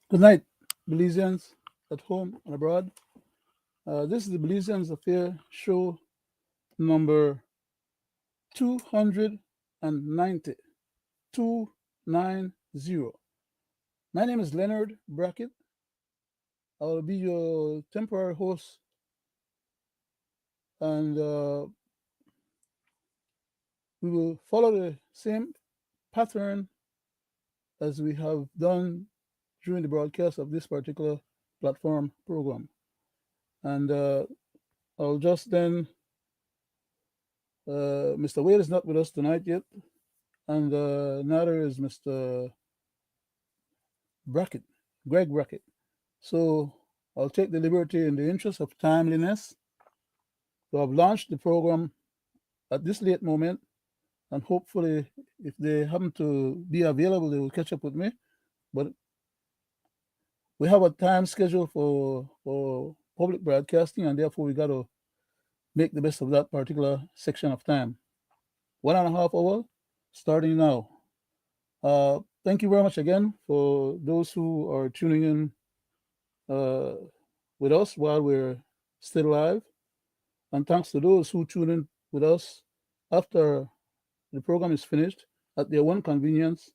Good night, Belizeans at home and abroad. This is the Belizeans Affair show number 290. 290. My name is Leonard Brackett. I will be your temporary host, and we will follow the same pattern as we have done during the broadcast of this particular platform program. And I'll just then, Mr. Wade is not with us tonight yet, and neither is Mr. Brackett, Greg Brackett. So I'll take the liberty, in the interest of timeliness, to have launched the program at this late moment, and hopefully, if they happen to be available, they will catch up with me. But we have a time schedule for public broadcasting, and therefore we got to make the best of that particular section of time. 1.5 hours starting now. Thank you very much again for those who are tuning in uh, with us while we're still live. And thanks to those who tune in with us after the program is finished at their own convenience,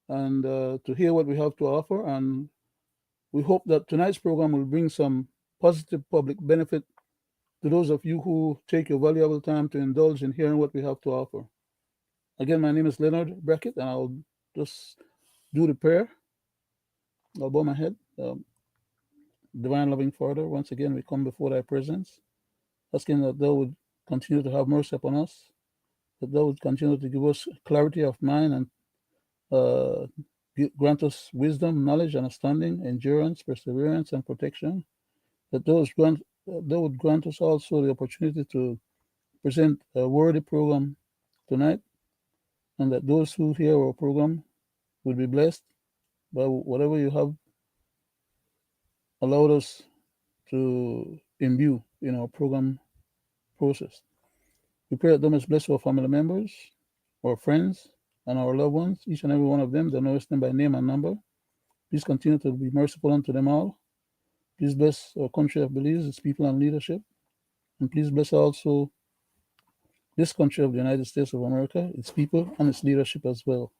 and to hear what we have to offer. And we hope that tonight's program will bring some positive public benefit to those of you who take your valuable time to indulge in hearing what we have to offer. Again, my name is Leonard Brackett, and I'll just do the prayer. I'll bow my head. Divine loving Father, once again we come before thy presence, asking that thou would continue to have mercy upon us, that thou would continue to give us clarity of mind, and uh, grant us wisdom, knowledge, understanding, endurance, perseverance, and protection. Thou would grant us also the opportunity to present a worthy program tonight, and that those who hear our program would be blessed by whatever you have allowed us to imbue in our program process. We pray that thou must bless our family members, our friends, and our loved ones, each and every one of them, that knowest them by name and number. Please continue to be merciful unto them all. Please bless our country of Belize, its people and leadership. And please bless also this country of the United States of America, its people and its leadership as well.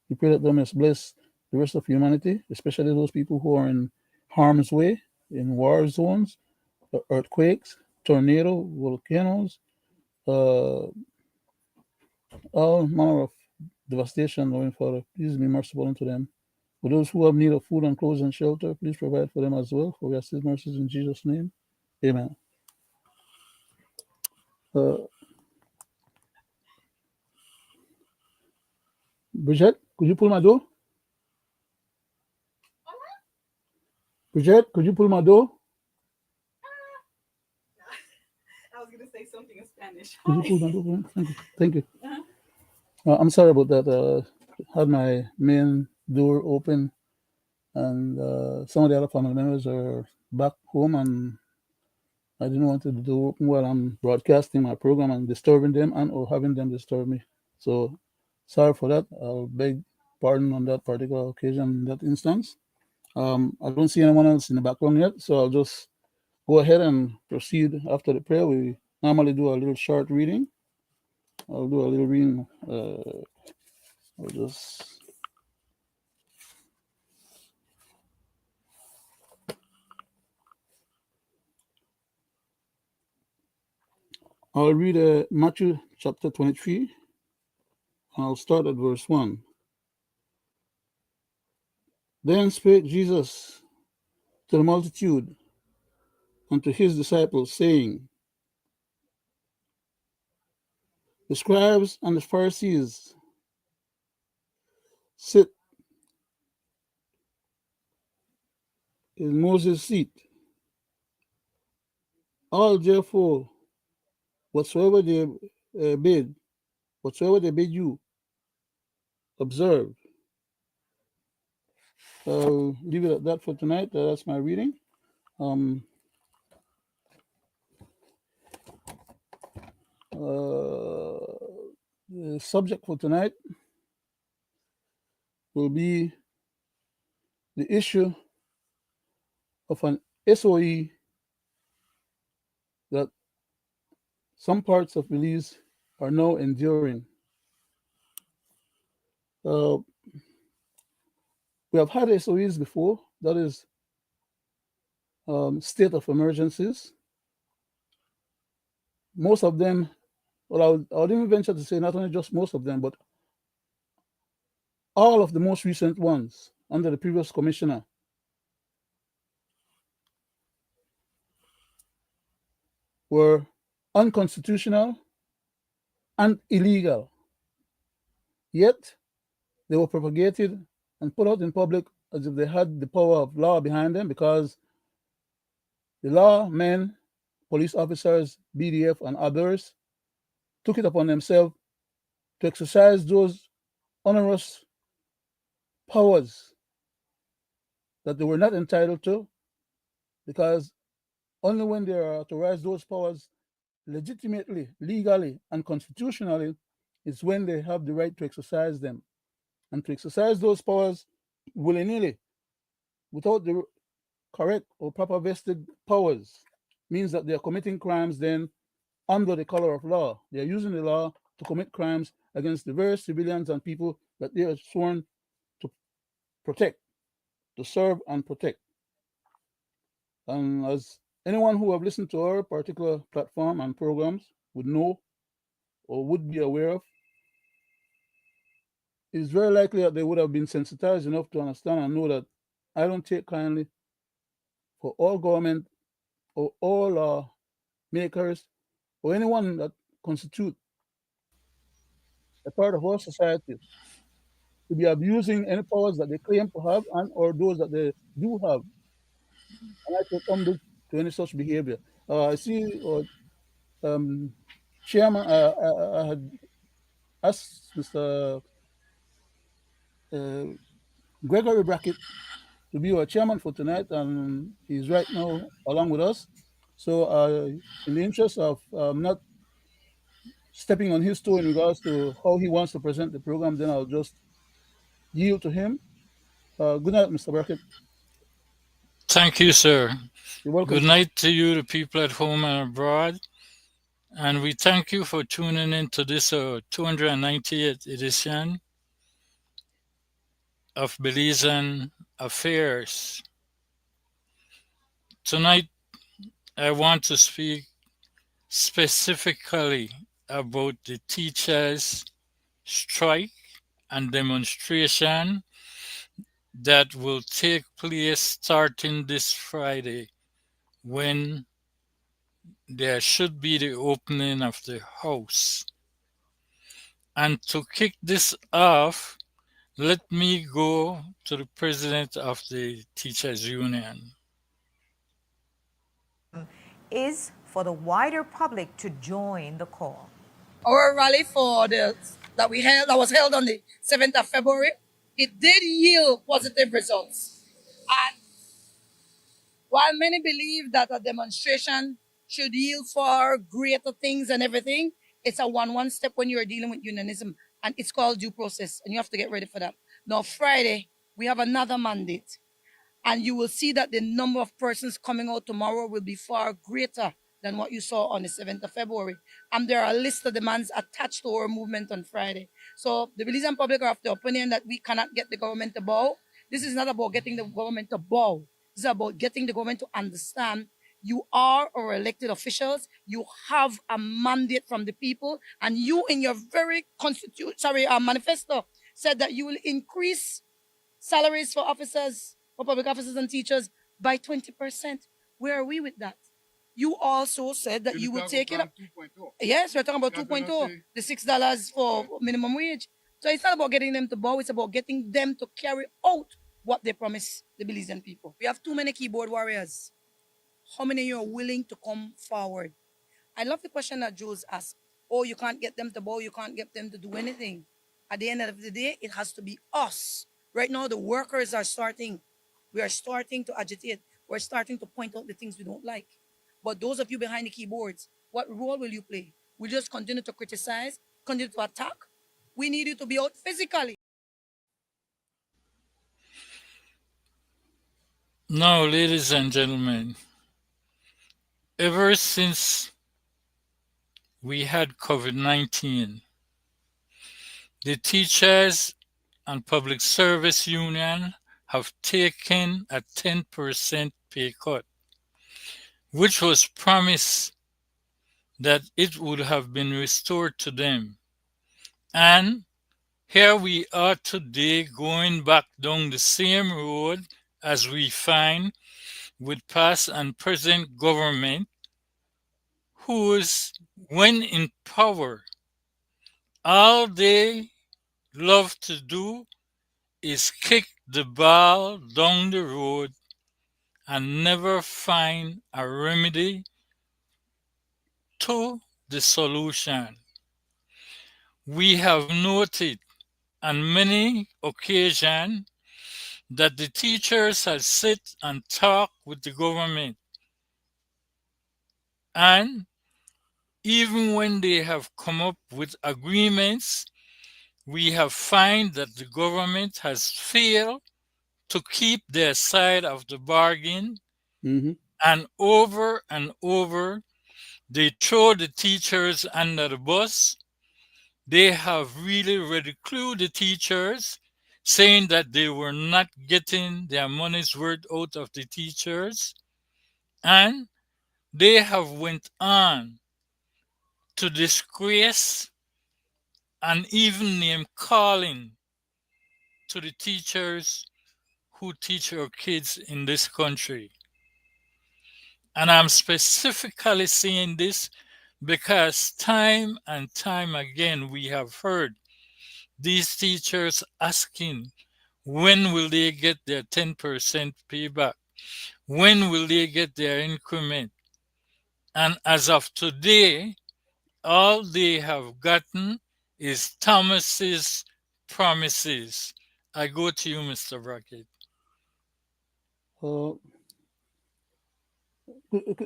We pray that thou must bless the rest of humanity, especially those people who are in harm's way, in war zones, earthquakes, tornado, volcanoes, uh, all manner of devastation, Lord Father. Please be merciful unto them. For those who have need of food and clothes and shelter, please provide for them as well. For we ask these mercies in Jesus' name. Amen. Uh, Bridget, could you pull my door? Bridget, could you pull my door? I was gonna say something in Spanish. Could you Hi. pull my door? For me? Thank you. Thank you. I'm sorry about that. Had my main door open, and some of the other family members are back home, and I didn't want the door open while I'm broadcasting my program and disturbing them, and or having them disturb me. So sorry for that. I'll beg pardon on that particular occasion, in that instance. I don't see anyone else in the background yet, so I'll just go ahead and proceed after the prayer. We normally do a little short reading. I'll do a little reading. I'll just I'll read Matthew chapter 23, and I'll start at verse 1. Then spake Jesus to the multitude and to his disciples, saying, the scribes and the Pharisees sit in Moses' seat. All therefore, whatsoever they bid, whatsoever they bid you, observe. I'll leave it at that for tonight. That's my reading. Um, the subject for tonight will be the issue of an SOE that some parts of Belize are now enduring. Uh, we have had SOEs before, that is state of emergencies. Most of them, well, I would even venture to say not only just most of them, but all of the most recent ones under the previous commissioner were unconstitutional and illegal. Yet they were propagated and put out in public as if they had the power of law behind them, because the law men, police officers, BDF, and others took it upon themselves to exercise those onerous powers that they were not entitled to, because only when they are authorized those powers legitimately, legally, and constitutionally is when they have the right to exercise them. And to exercise those powers willy nilly without the correct or proper vested powers means that they are committing crimes then under the color of law. They are using the law to commit crimes against the various civilians and people that they are sworn to protect, to serve and protect. And as anyone who have listened to our particular platform and programs would know or would be aware of, it's very likely that they would have been sensitized enough to understand and know that I don't take kindly for all government or all law makers or anyone that constitute a part of our society to be abusing any powers that they claim to have and or those that they do have. And I take umbrage to any such behavior. I see um, Chairman, I had asked Mr. Uh, Gregory Brackett to be our chairman for tonight, and he's right now along with us. So, in the interest of not stepping on his toe in regards to how he wants to present the program, then I'll just yield to him. Good night, Mr. Brackett. Thank you, sir. You're welcome, Good sir. night to you, the people at home and abroad. And we thank you for tuning in to this 298th edition of Belizean Affairs. Tonight, I want to speak specifically about the teachers' strike and demonstration that will take place starting this Friday, when there should be the opening of the House. And to kick this off, let me go to the president of the Teachers Union. Is for the wider public to join the call. Our rally that was held on the 7th of February, it did yield positive results. And while many believe that a demonstration should yield for greater things and everything, it's a one step when you're dealing with unionism, and it's called due process, and you have to get ready for that. Now, Friday, we have another mandate, and you will see that the number of persons coming out tomorrow will be far greater than what you saw on the 7th of February. And there are a list of demands attached to our movement on Friday. So the Belizean public are of the opinion that we cannot get the government to bow. This is not about getting the government to bow. This is about getting the government to understand you are our elected officials. You have a mandate from the people, and you, in your very manifesto, said that you will increase salaries for officers, for public officers and teachers by 20%. Where are we with that? You also said that you will take it up. 2.0. Yes, we're talking about 2.0, the $6 for minimum wage. So it's not about getting them to bow, it's about getting them to carry out what they promise the Belizean people. We have too many keyboard warriors. How many of you are willing to come forward? I love the question that Jules asked. Oh, you can't get them to bow, you can't get them to do anything. At the end of the day, it has to be us. Right now, the workers are starting. We are starting to agitate. We're starting to point out the things we don't like. But those of you behind the keyboards, what role will you play? Will you just continue to criticize, continue to attack? We need you to be out physically. Now, ladies and gentlemen, ever since we had COVID-19, the Teachers and Public Service Union have taken a 10% pay cut, which was promised that it would have been restored to them. And here we are today going back down the same road as we find with past and present government whose, when in power, all they love to do is kick the ball down the road and never find a remedy to the solution. We have noted on many occasions that the teachers have sit and talk with the government, and even when they have come up with agreements, we have found that the government has failed to keep their side of the bargain, and over they throw the teachers under the bus. They have really ridiculed the teachers, saying that they were not getting their money's worth out of the teachers, and they have went on to disgrace and even name calling to the teachers who teach our kids in this country. And I'm specifically saying this because time and time again we have heard these teachers asking, when will they get their 10% payback? When will they get their increment? And as of today, all they have gotten is Thomas's promises. I go to you, Mr. Brackett.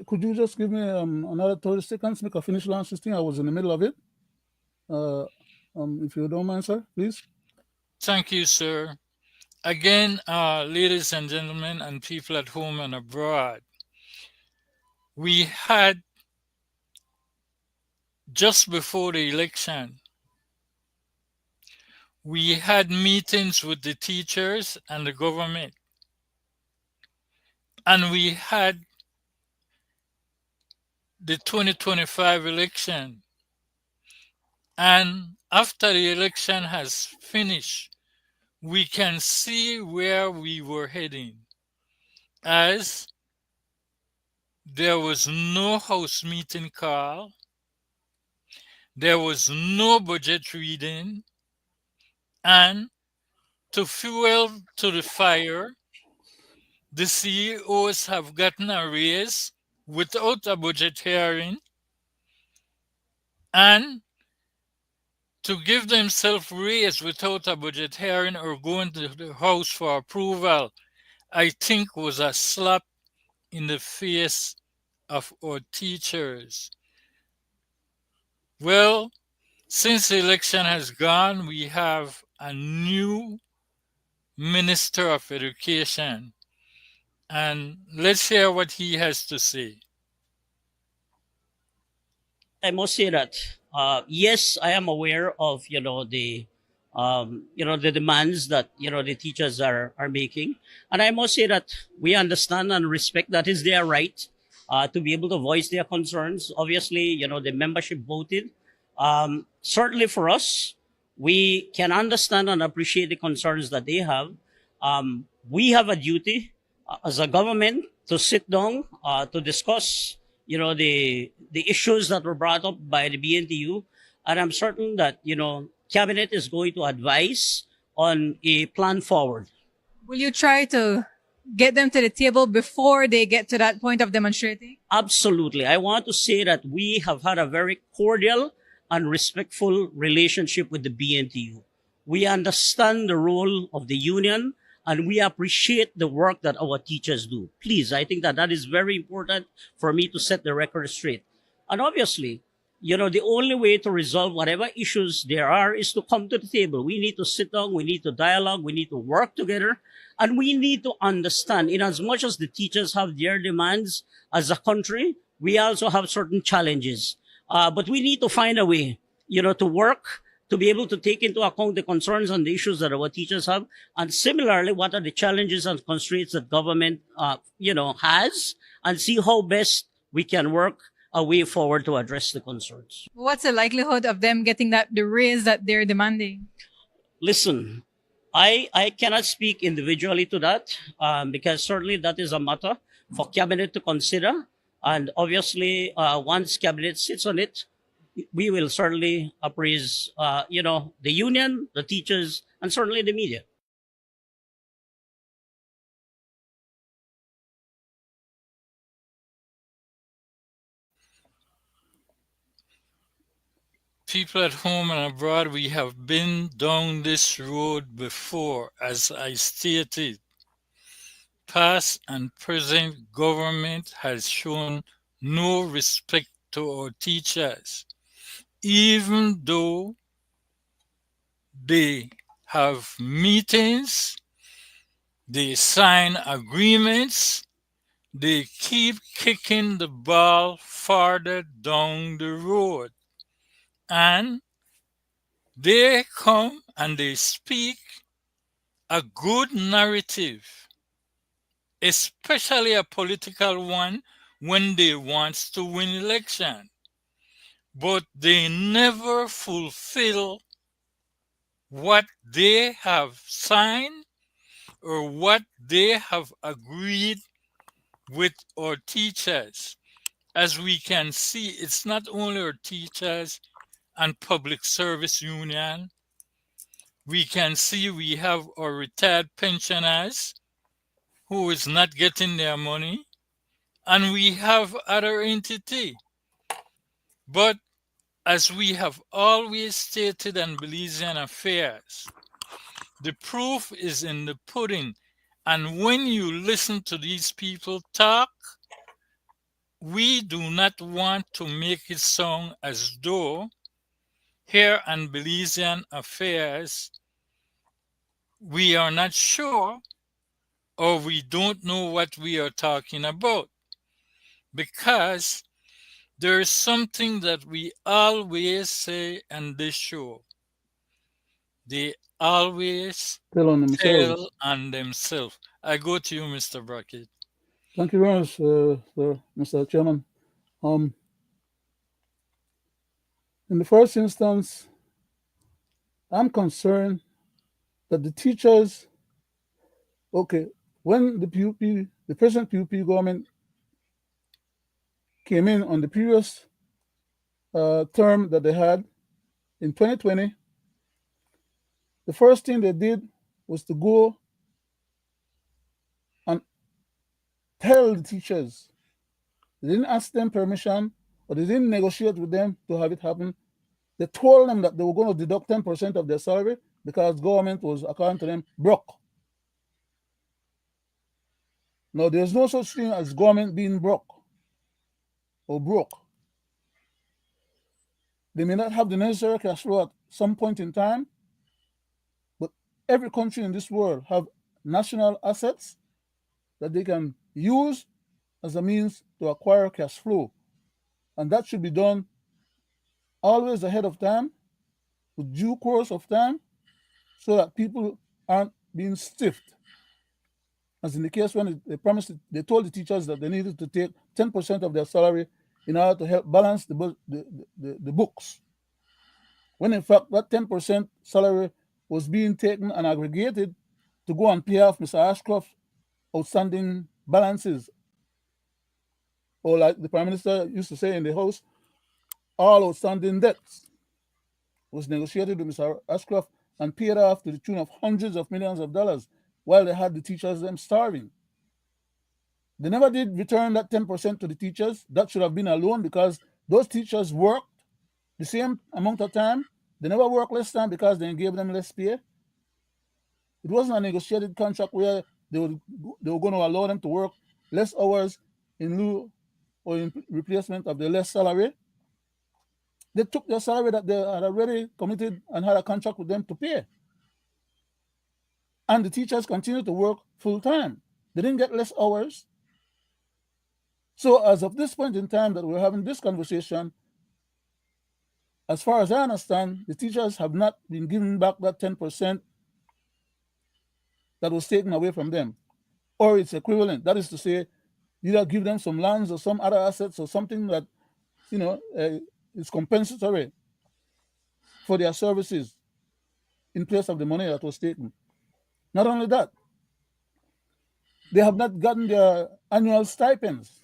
Could you just give me another 30 seconds, make a finish launch this thing? I was in the middle of it. If you don't mind, sir, please. Thank you, sir. Again, ladies and gentlemen, and people at home and abroad, we had, just before the election, we had meetings with the teachers and the government. And we had the 2025 election. And after the election has finished, we can see where we were heading, as there was no House meeting call, there was no budget reading, and to fuel to the fire, the CEOs have gotten a raise without a budget hearing, and to give themselves raise without a budget hearing or going to the House for approval, I think was a slap in the face of our teachers. Well, since the election has gone, we have a new Minister of Education. And let's hear what he has to say. I must say that yes, I am aware of the the demands that the teachers are making, and I must say that we understand and respect that is their right to be able to voice their concerns. Obviously, the membership voted. Certainly for us, we can understand and appreciate the concerns that they have. We have a duty as a government to sit down to discuss the issues that were brought up by the BNTU, and I'm certain that cabinet is going to advise on a plan forward. Will you try to get them to the table before they get to that point of demonstrating? Absolutely. I want to say that we have had a very cordial and respectful relationship with the BNTU. We understand the role of the union, and we appreciate the work that our teachers do. Please, I think that is very important for me to set the record straight. And obviously, the only way to resolve whatever issues there are is to come to the table. We need to sit down, we need to dialogue, we need to work together, and we need to understand, in as much as the teachers have their demands as a country, we also have certain challenges. But we need to find a way, to work, to be able to take into account the concerns and the issues that our teachers have. And similarly, what are the challenges and constraints that government, has, and see how best we can work a way forward to address the concerns. What's the likelihood of them getting the raise that they're demanding? Listen, I cannot speak individually to that, because certainly that is a matter for cabinet to consider. And obviously, once cabinet sits on it, we will certainly appraise, the union, the teachers, and certainly the media. People at home and abroad, we have been down this road before, as I stated. Past and present government has shown no respect to our teachers, even though they have meetings, they sign agreements, they keep kicking the ball farther down the road. And they come and they speak a good narrative, especially a political one when they want to win election. But they never fulfill what they have signed or what they have agreed with our teachers. As we can see, it's not only our teachers and public service union. We can see we have our retired pensioners who is not getting their money, and we have other entity. But as we have always stated in Belizean affairs, the proof is in the pudding. And when you listen to these people talk, we do not want to make it sound as though here in Belizean affairs, we are not sure or we don't know what we are talking about. Because there is something that we always say on this show. They always Tell on themselves. tell on themselves. I go to you, Mr. Brackett. Thank you very much, sir, Mr. Chairman. In the first instance, I'm concerned that the teachers, when the present PUP government came in on the previous term that they had in 2020, the first thing they did was to go and tell the teachers. They didn't ask them permission or they didn't negotiate with them to have it happen. They told them that they were going to deduct 10% of their salary because government was, according to them, broke. Now, there's no such thing as government being broke or broke. They may not have the necessary cash flow at some point in time, but every country in this world have national assets that they can use as a means to acquire cash flow. And that should be done always ahead of time, with due course of time, so that people aren't being stiffed. As in the case when they told the teachers that they needed to take 10% of their salary in order to help balance the books. When in fact that 10% salary was being taken and aggregated to go and pay off Mr. Ashcroft's outstanding balances. Or like the Prime Minister used to say in the House, all outstanding debts was negotiated with Mr. Ashcroft and paid off to the tune of hundreds of millions of dollars while they had the teachers them starving. They never did return that 10% to the teachers. That should have been a loan because those teachers worked the same amount of time. They never worked less time because they gave them less pay. It wasn't a negotiated contract where they were going to allow them to work less hours in lieu or in replacement of the less salary. They took their salary that they had already committed and had a contract with them to pay. And the teachers continued to work full time. They didn't get less hours. So as of this point in time that we're having this conversation, as far as I understand, the teachers have not been given back that 10% that was taken away from them, or its equivalent. That is to say, either give them some lands or some other assets or something that, is compensatory for their services in place of the money that was taken. Not only that, they have not gotten their annual stipends,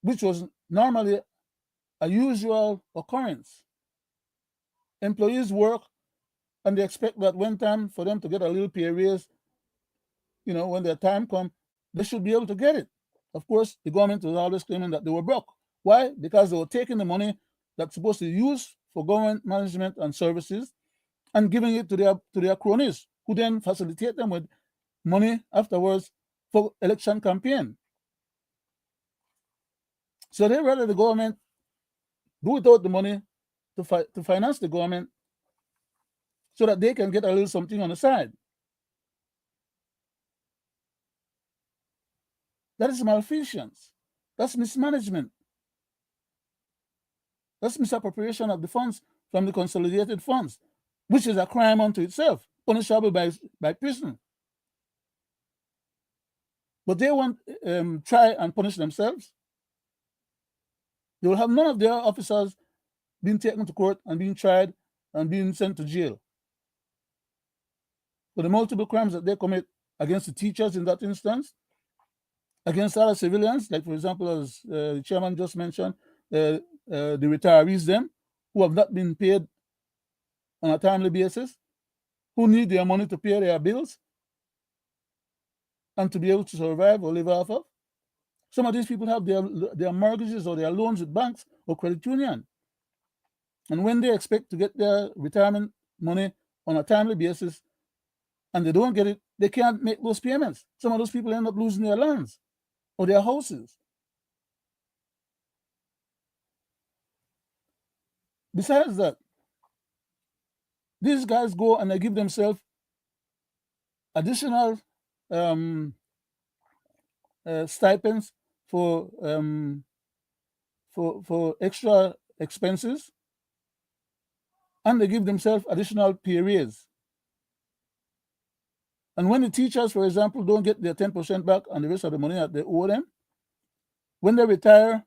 which was normally a usual occurrence. Employees work and they expect that when time for them to get a little pay raise, when their time comes, they should be able to get it. Of course, the government was always claiming that they were broke. Why? Because they were taking the money that's supposed to be used for government management and services and giving it to their cronies, who then facilitate them with money afterwards for election campaign. So they rather the government do without the money to finance the government so that they can get a little something on the side. That is malfeasance. That's mismanagement. That's misappropriation of the funds from the consolidated funds, which is a crime unto itself, punishable by prison. But they won't try and punish themselves. They will have none of their officers being taken to court and being tried and being sent to jail for the multiple crimes that they commit against the teachers in that instance, against other civilians, like, for example, as the chairman just mentioned, the retirees, them, who have not been paid on a timely basis, who need their money to pay their bills and to be able to survive or live off of. Some of these people have their mortgages or their loans with banks or credit union. And when they expect to get their retirement money on a timely basis and they don't get it, they can't make those payments. Some of those people end up losing their lands or their houses. Besides that, these guys go and they give themselves additional stipends for extra expenses, and they give themselves additional pay raise. And when the teachers, for example, don't get their 10% back and the rest of the money that they owe them, when they retire,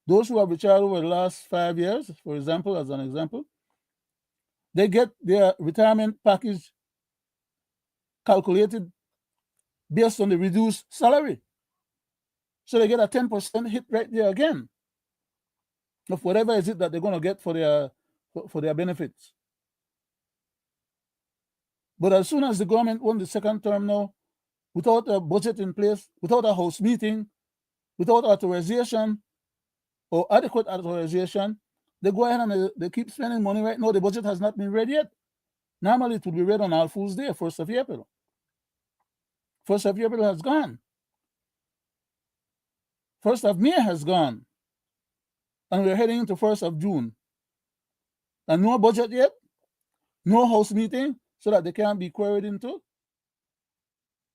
those who have retired over the last 5 years, for example, as an example, they get their retirement package calculated based on the reduced salary. So they get a 10% hit right there again of whatever is it that they're going to get for their benefits. But as soon as the government won the second term now, without a budget in place, without a House meeting, without authorization or adequate authorization, they go ahead and they keep spending money. Right now, the budget has not been read yet. Normally, it will be read on All Fools' Day, 1st of April. 1st of April has gone. 1st of May has gone. And we're heading into 1st of June. And no budget yet, no House meeting, so that they can't be queried into.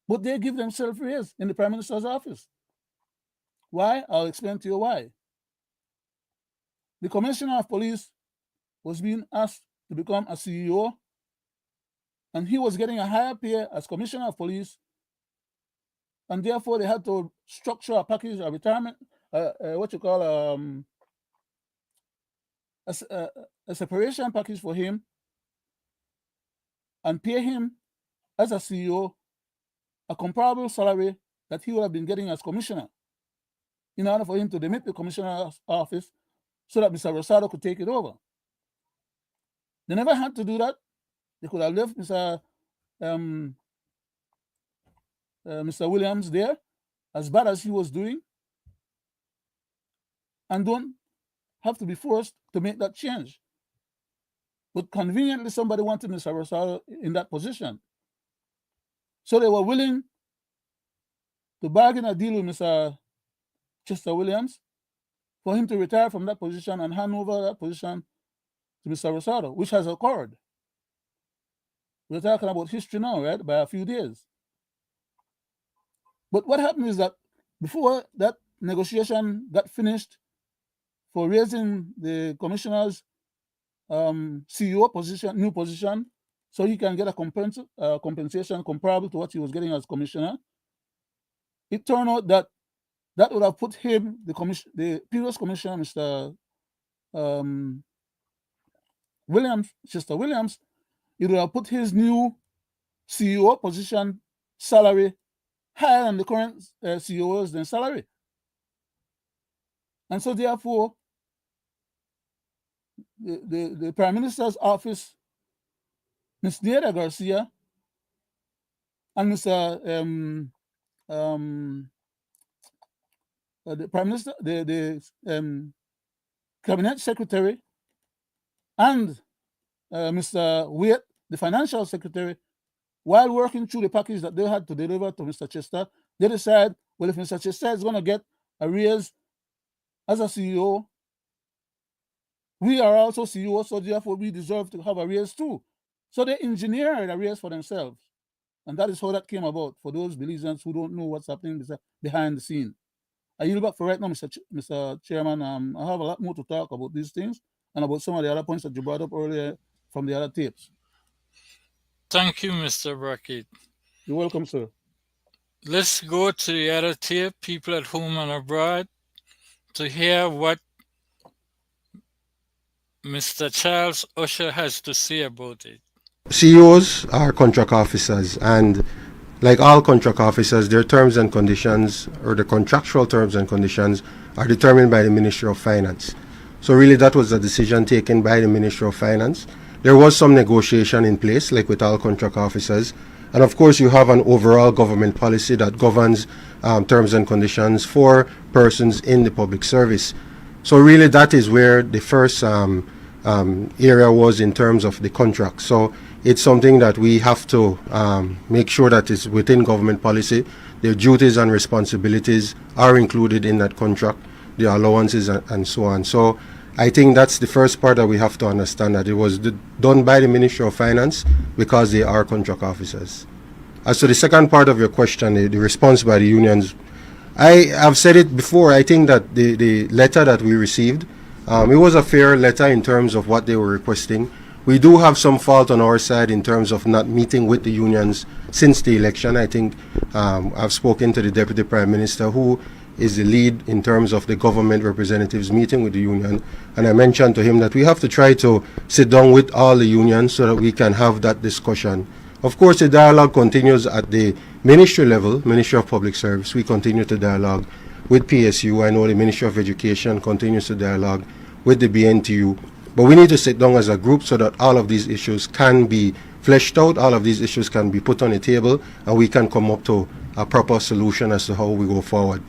But they give themselves raise in the Prime Minister's office. Why? I'll explain to you why. The Commissioner of Police was being asked to become a CEO, and he was getting a higher pay as Commissioner of Police, and therefore they had to structure a package, a retirement, a separation package for him, and pay him as a CEO a comparable salary that he would have been getting as commissioner, in order for him to demit the commissioner's office so that Mr. Rosado could take it over. They never had to do that. They could have left Mr. Williams there, as bad as he was doing, and don't have to be forced to make that change. But conveniently, somebody wanted Mr. Rosado in that position. So they were willing to bargain a deal with Mr. Chester Williams for him to retire from that position and hand over that position to Mr. Rosado, which has occurred. We're talking about history now, right? By a few days. But what happened is that before that negotiation got finished for raising the commissioner's CEO position, new position, so he can get a compensation comparable to what he was getting as commissioner, it turned out that that would have put him, the previous commissioner, Mr. Williams, Chester Williams, it would have put his new CEO position salary higher than the current CEO's then salary. And so therefore, the Prime Minister's office, Ms. Neida Garcia, and Mr. The Prime Minister, the Cabinet Secretary, and Mr. Waite, the Financial Secretary, while working through the package that they had to deliver to Mr. Chester, they decide, well, if Mr. Chester is going to get a raise as a CEO, we are also CEO, so therefore we deserve to have a raise too. So they engineered a raise for themselves. And that is how that came about for those Belizeans who don't know what's happening behind the scene. I yield back for right now, Mr. Chairman. I have a lot more to talk about these things and about some of the other points that you brought up earlier from the other tapes. Thank you, Mr. Brackett. You're welcome, sir. Let's go to the other tape, people at home and abroad, to hear what Mr. Charles Usher has to say about it. CEOs are contract officers, and like all contract officers, their terms and conditions, or the contractual terms and conditions, are determined by the Ministry of Finance. So really that was a decision taken by the Ministry of Finance. There was some negotiation in place, like with all contract officers. And of course, you have an overall government policy that governs terms and conditions for persons in the public service. So really that is where the first area was in terms of the contract. So it's something that we have to make sure that is within government policy. Their duties and responsibilities are included in that contract, the allowances and so on. So I think that's the first part that we have to understand, that it was done by the Ministry of Finance because they are contract officers. As to the second part of your question, the response by the unions, I have said it before. I think that the letter that we received, it was a fair letter in terms of what they were requesting. We do have some fault on our side in terms of not meeting with the unions since the election. I think I've spoken to the Deputy Prime Minister, who is the lead in terms of the government representatives meeting with the union, and I mentioned to him that we have to try to sit down with all the unions so that we can have that discussion. Of course, the dialogue continues at the ministry level, Ministry of Public Service. We continue to dialogue with PSU. I know the Ministry of Education continues to dialogue with the BNTU. But we need to sit down as a group so that all of these issues can be fleshed out, all of these issues can be put on the table, and we can come up to a proper solution as to how we go forward.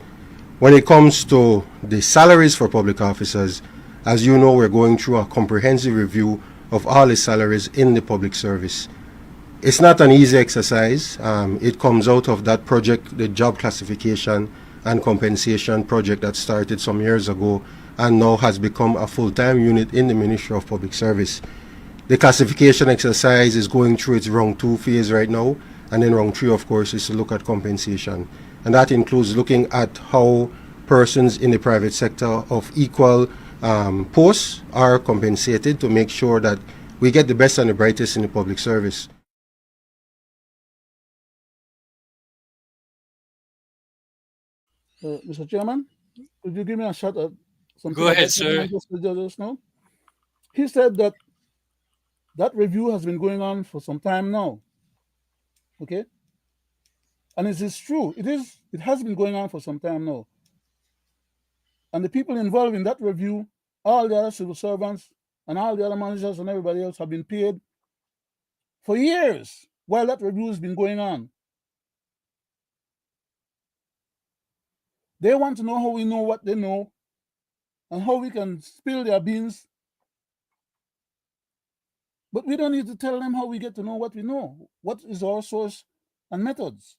When it comes to the salaries for public officers, as you know, we're going through a comprehensive review of all the salaries in the public service. It's not an easy exercise. It comes out of that project, the job classification and compensation project that started some years ago and now has become a full-time unit in the Ministry of Public Service. The classification exercise is going through its round 2 phase right now, and then round 3, of course, is to look at compensation. And that includes looking at how persons in the private sector of equal posts are compensated to make sure that we get the best and the brightest in the public service. Mr. Chairman, could you give me a shot at something? Go ahead, sir. Just now? He said that that review has been going on for some time now. Okay? And it is true. It has been going on for some time now. And the people involved in that review, all the other civil servants and all the other managers and everybody else have been paid for years while that review has been going on. They want to know how we know what they know and how we can spill their beans. But we don't need to tell them how we get to know what we know. What is our source and methods?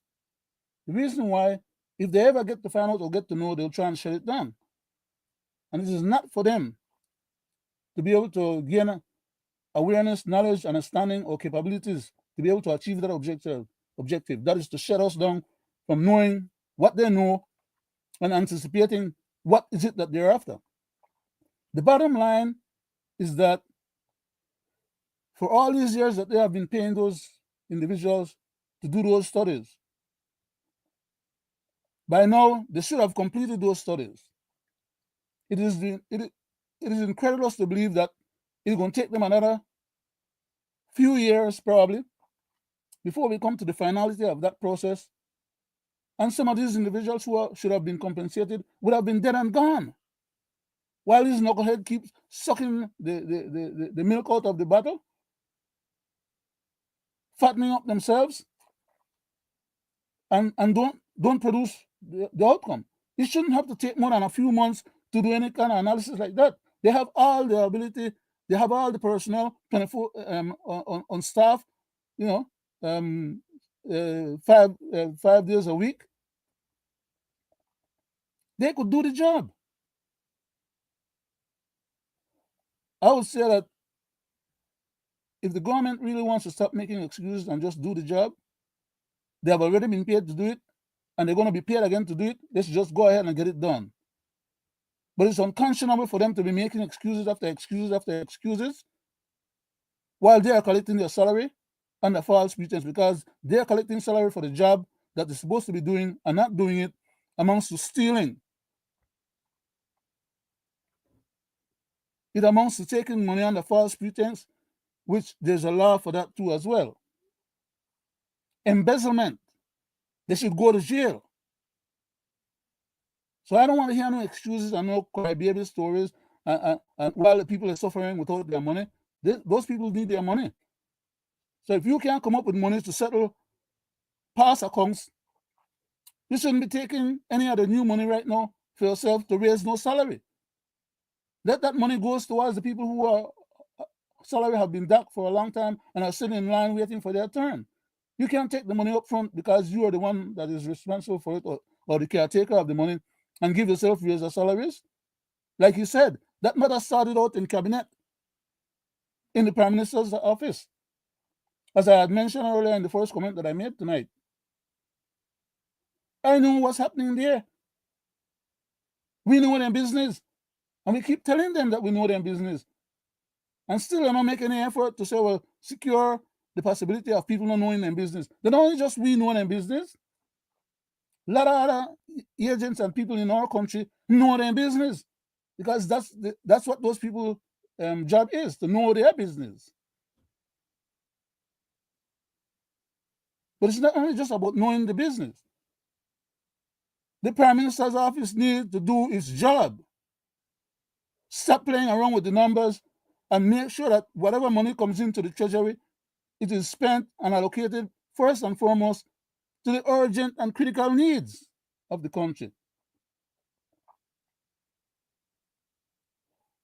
The reason why, if they ever get to find out or get to know, they'll try and shut it down. And it is not for them to be able to gain awareness, knowledge, understanding, or capabilities to be able to achieve that objective. That is to shut us down from knowing what they know and anticipating what is it that they're after. The bottom line is that for all these years that they have been paying those individuals to do those studies, by now they should have completed those studies. It is incredible to believe that it's going to take them another few years probably before we come to the finality of that process. And some of these individuals who should have been compensated would have been dead and gone. While this knucklehead keeps sucking the milk out of the bottle, fattening up themselves, and don't produce the outcome. It shouldn't have to take more than a few months to do any kind of analysis like that. They have all the ability, they have all the personnel 24 on staff, 5 days a week. They could do the job. I would say that if the government really wants to stop making excuses and just do the job, they have already been paid to do it, and they're going to be paid again to do it. Let's just go ahead and get it done. But it's unconscionable for them to be making excuses after excuses after excuses while they are collecting their salary under false pretense, because they are collecting salary for the job that they're supposed to be doing and not doing it amounts to stealing. It amounts to taking money under false pretense, which there's a law for that too as well. Embezzlement. They should go to jail. So I don't want to hear no excuses and no crybaby stories and while the people are suffering without their money. Those people need their money. So if you can't come up with money to settle past accounts, you shouldn't be taking any of the new money right now for yourself to raise no salary. Let that money go towards the people who are salary have been docked for a long time and are sitting in line waiting for their turn. You can't take the money up front because you are the one that is responsible for it or the caretaker of the money and give yourself raiser salaries. Like you said, that matter started out in cabinet, in the Prime Minister's office. As I had mentioned earlier in the first comment that I made tonight, I know what's happening there. We know their business, and we keep telling them that we know their business. And still they're not making any effort to say, well, secure the possibility of people not knowing their business. They're not only just we know their business. A lot of other agents and people in our country know their business, because that's what those people job is, to know their business. But it's not only just about knowing the business. The Prime Minister's office needs to do its job. Stop playing around with the numbers and make sure that whatever money comes into the treasury, it is spent and allocated first and foremost to the urgent and critical needs of the country.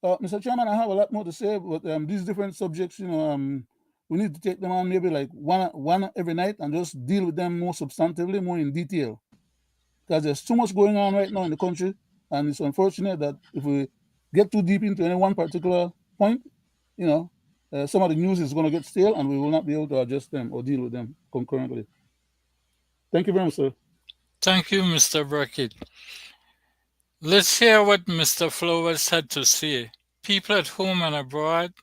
Mr. Chairman, I have a lot more to say, but these different subjects, we need to take them on maybe like one every night and just deal with them more substantively, more in detail. Because there's too much going on right now in the country, and it's unfortunate that if we get too deep into any one particular point, some of the news is going to get stale and we will not be able to adjust them or deal with them concurrently. Thank you very much, sir. Thank you, Mr. Brackett. Let's hear what Mr. Flowers had to say. People at home and abroad,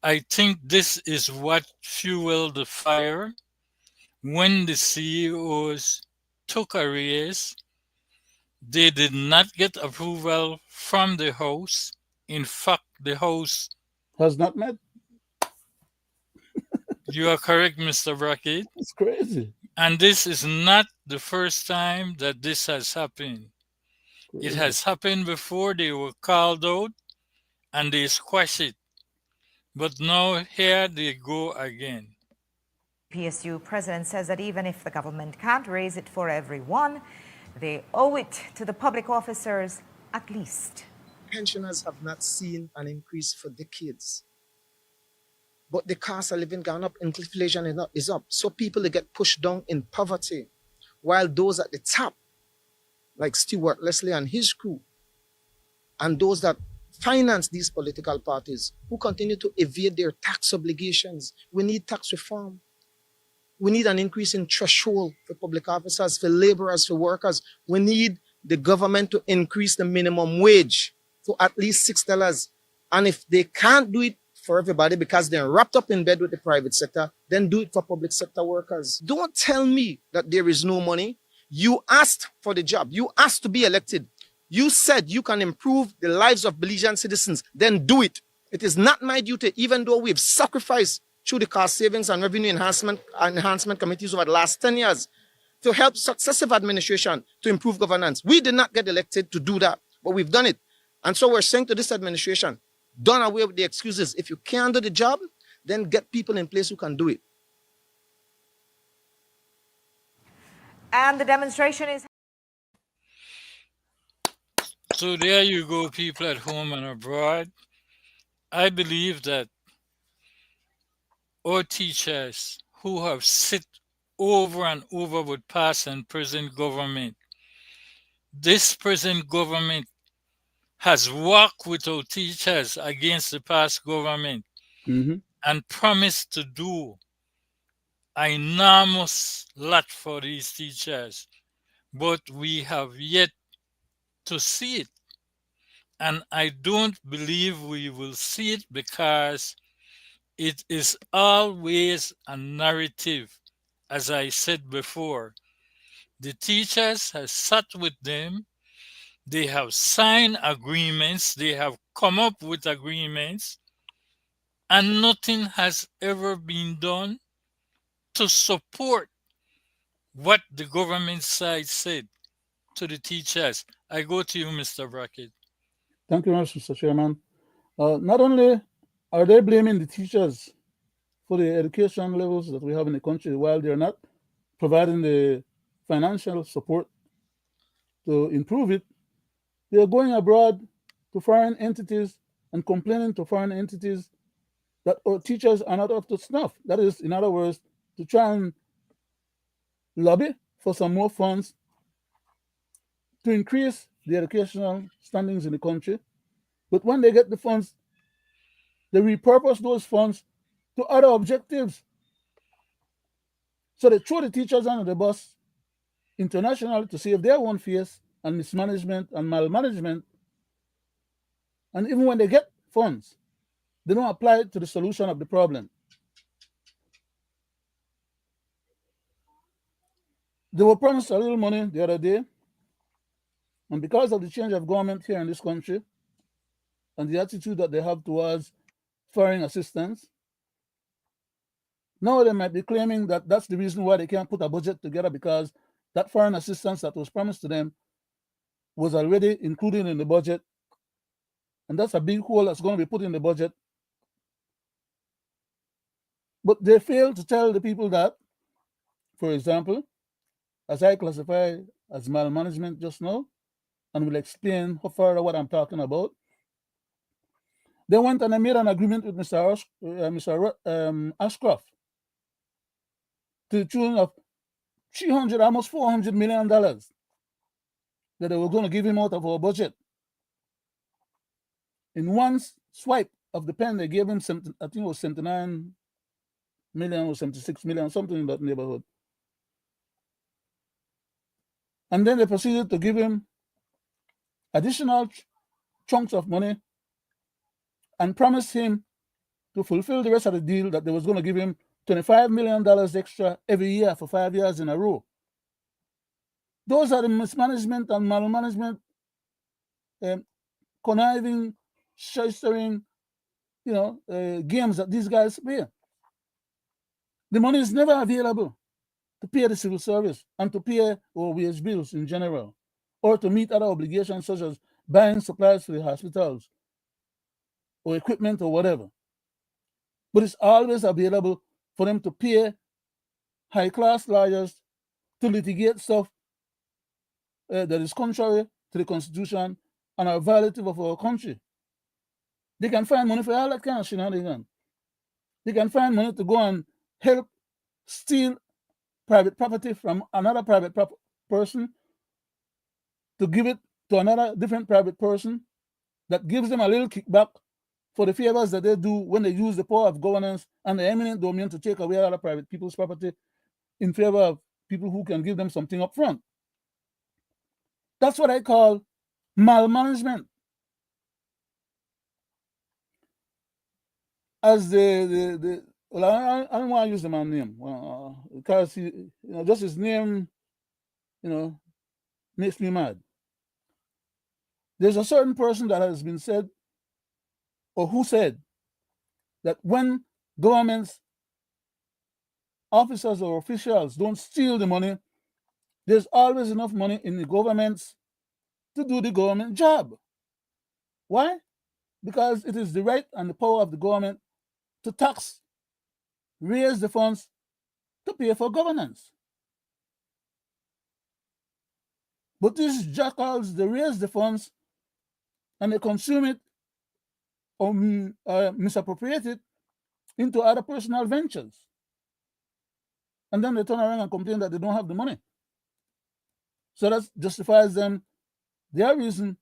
I think this is what fueled the fire when the CEOs took a raise. They did not get approval from the House. In fact, the House has not met. You are correct, Mr. Brackett. It's crazy. And this is not the first time that this has happened. Crazy. It has happened before. They were called out and they squashed it. But now here they go again. PSU president says that even if the government can't raise it for everyone, they owe it to the public officers at least. Pensioners have not seen an increase for decades. But the cost of living gone up, inflation is up. So people get pushed down in poverty, while those at the top, like Stuart Leslie and his crew, and those that finance these political parties who continue to evade their tax obligations. We need tax reform. We need an increase in threshold for public officers, for laborers, for workers. We need the government to increase the minimum wage to at least $6. And if they can't do it for everybody because they're wrapped up in bed with the private sector, then do it for public sector workers. Don't tell me that there is no money. You asked for the job. You asked to be elected. You said you can improve the lives of Belizean citizens. Then do it. It is not my duty, even though we've sacrificed through the cost savings and revenue enhancement committees over the last 10 years to help successive administration to improve governance. We did not get elected to do that, but we've done it. And so we're saying to this administration, done away with the excuses. If you can't do the job, then get people in place who can do it. And the demonstration is... So there you go, people at home and abroad. I believe that our teachers who have sit over and over with past and present government, this present government has worked with our teachers against the past government and promised to do an enormous lot for these teachers, but we have yet to see it. And I don't believe we will see it because it is always a narrative. As I said before, the teachers have sat with them, they have signed agreements, they have come up with agreements, and nothing has ever been done to support what the government side said to the teachers. I go to you, Mr. Brackett. Thank you very much, Mr. Chairman. Not only are they blaming the teachers for the education levels that we have in the country while they're not providing the financial support to improve it, they're going abroad to foreign entities and complaining to foreign entities that our teachers are not up to snuff. That is, in other words, to try and lobby for some more funds to increase the educational standings in the country. But when they get the funds, they repurpose those funds to other objectives. So they throw the teachers under the bus internationally to save their own face and mismanagement and malmanagement. And even when they get funds, they don't apply it to the solution of the problem. They were promised a little money the other day, and because of the change of government here in this country and the attitude that they have towards foreign assistance, now they might be claiming that that's the reason why they can't put a budget together, because that foreign assistance that was promised to them was already included in the budget, and that's a big hole that's going to be put in the budget. But they fail to tell the people that, for example, as I classify as malmanagement just now, and will explain further what I'm talking about, they went and they made an agreement with Mr. Ashcroft to the tune of $300, almost $400 million that they were going to give him out of our budget. In one swipe of the pen, they gave him, I think it was 79 million or 76 million, something in that neighborhood. And then they proceeded to give him additional chunks of money and promised him to fulfill the rest of the deal that they was going to give him $25 million extra every year for 5 years in a row. Those are the mismanagement and malmanagement, conniving, shystering, games that these guys play. The money is never available to pay the civil service and to pay our wage bills in general, or to meet other obligations such as buying supplies for the hospitals or equipment or whatever. But it's always available for them to pay high-class lawyers to litigate stuff that is contrary to the Constitution and are violative of our country. They can find money for all that kind of shenanigans. They can find money to go and help steal private property from another private person, to give it to another different private person, that gives them a little kickback for the favors that they do when they use the power of governance and the eminent domain to take away other private people's property in favor of people who can give them something up front. That's what I call malmanagement. As well, I don't want to use the man's name because he, just his name, makes me mad. There's a certain person that has been said, or who said, that when governments, officers or officials don't steal the money, there's always enough money in the governments to do the government job. Why? Because it is the right and the power of the government to tax, raise the funds to pay for governance. But these jackals, they raise the funds and they consume it or misappropriate it into other personal ventures. And then they turn around and complain that they don't have the money. So that justifies them, their reason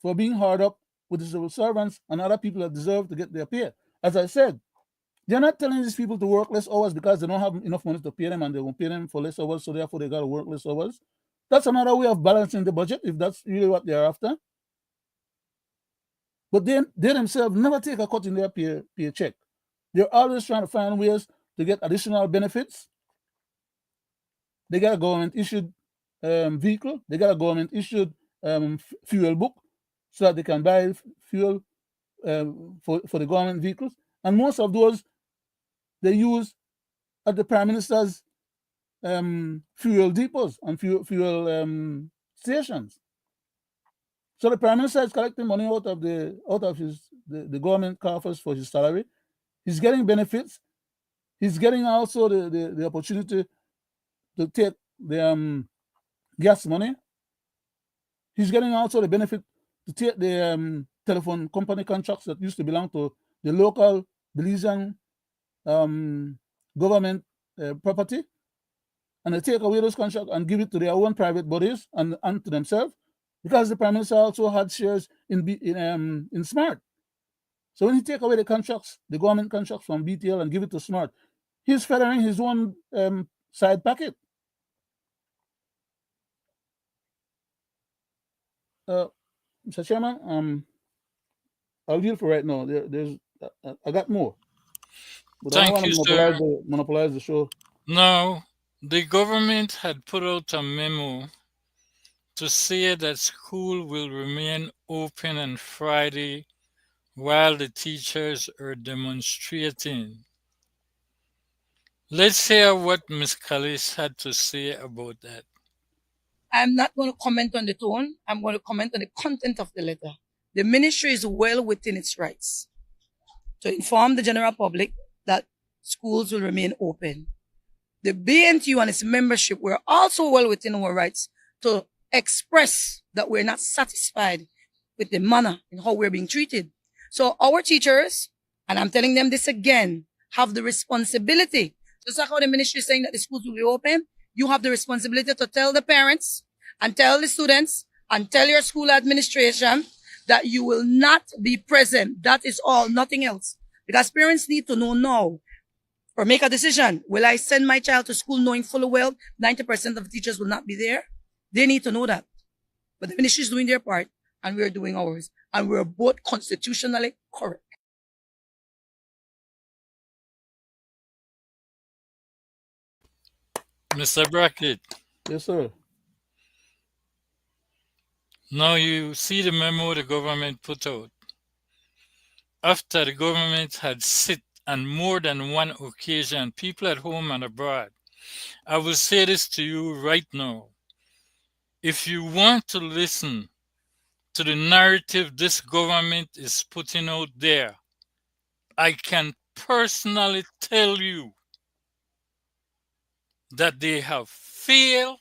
for being hard up with the civil servants and other people that deserve to get their pay. As I said, they're not telling these people to work less hours because they don't have enough money to pay them and they won't pay them for less hours, so therefore they got to work less hours. That's another way of balancing the budget, if that's really what they're after. But they themselves never take a cut in their paycheck. They're always trying to find ways to get additional benefits. They got a government-issued vehicle. They got a government-issued fuel book so that they can buy fuel for the government vehicles. And most of those they use at the Prime Minister's fuel depots and fuel stations. So the Prime Minister is collecting money out of the government coffers for his salary. He's getting benefits. He's getting also the opportunity to take the gas money. He's getting also the benefit to take the telephone company contracts that used to belong to the local Belizean government property, and they take away those contracts and give it to their own private bodies and to themselves, because the Prime Minister also had shares in Smart. So when he take away the contracts, the government contracts from BTL and give it to Smart, he's feathering his own side pocket. Mr. Chairman, I'll yield for right now. I got more. But Thank I don't you, want sir. to monopolize the show. No, the government had put out a memo to say that school will remain open on Friday while the teachers are demonstrating. Let's hear what Ms. Callis had to say about that. I'm not going to comment on the tone. I'm going to comment on the content of the letter. The ministry is well within its rights to inform the general public that schools will remain open. The BNTU and its membership were also well within our rights to express that we're not satisfied with the manner in how we're being treated. So our teachers, and I'm telling them this again, have the responsibility. Just like how the ministry is saying that the schools will be open, you have the responsibility to tell the parents and tell the students and tell your school administration that you will not be present. That is all, nothing else. Because parents need to know now or make a decision. Will I send my child to school knowing full well 90% of the teachers will not be there? They need to know that. But the ministry is doing their part and we're doing ours. And we're both constitutionally correct. Mr. Brackett. Yes, sir. Now you see the memo the government put out. After the government had sit on more than one occasion, people at home and abroad, I will say this to you right now. If you want to listen to the narrative this government is putting out there, I can personally tell you that they have failed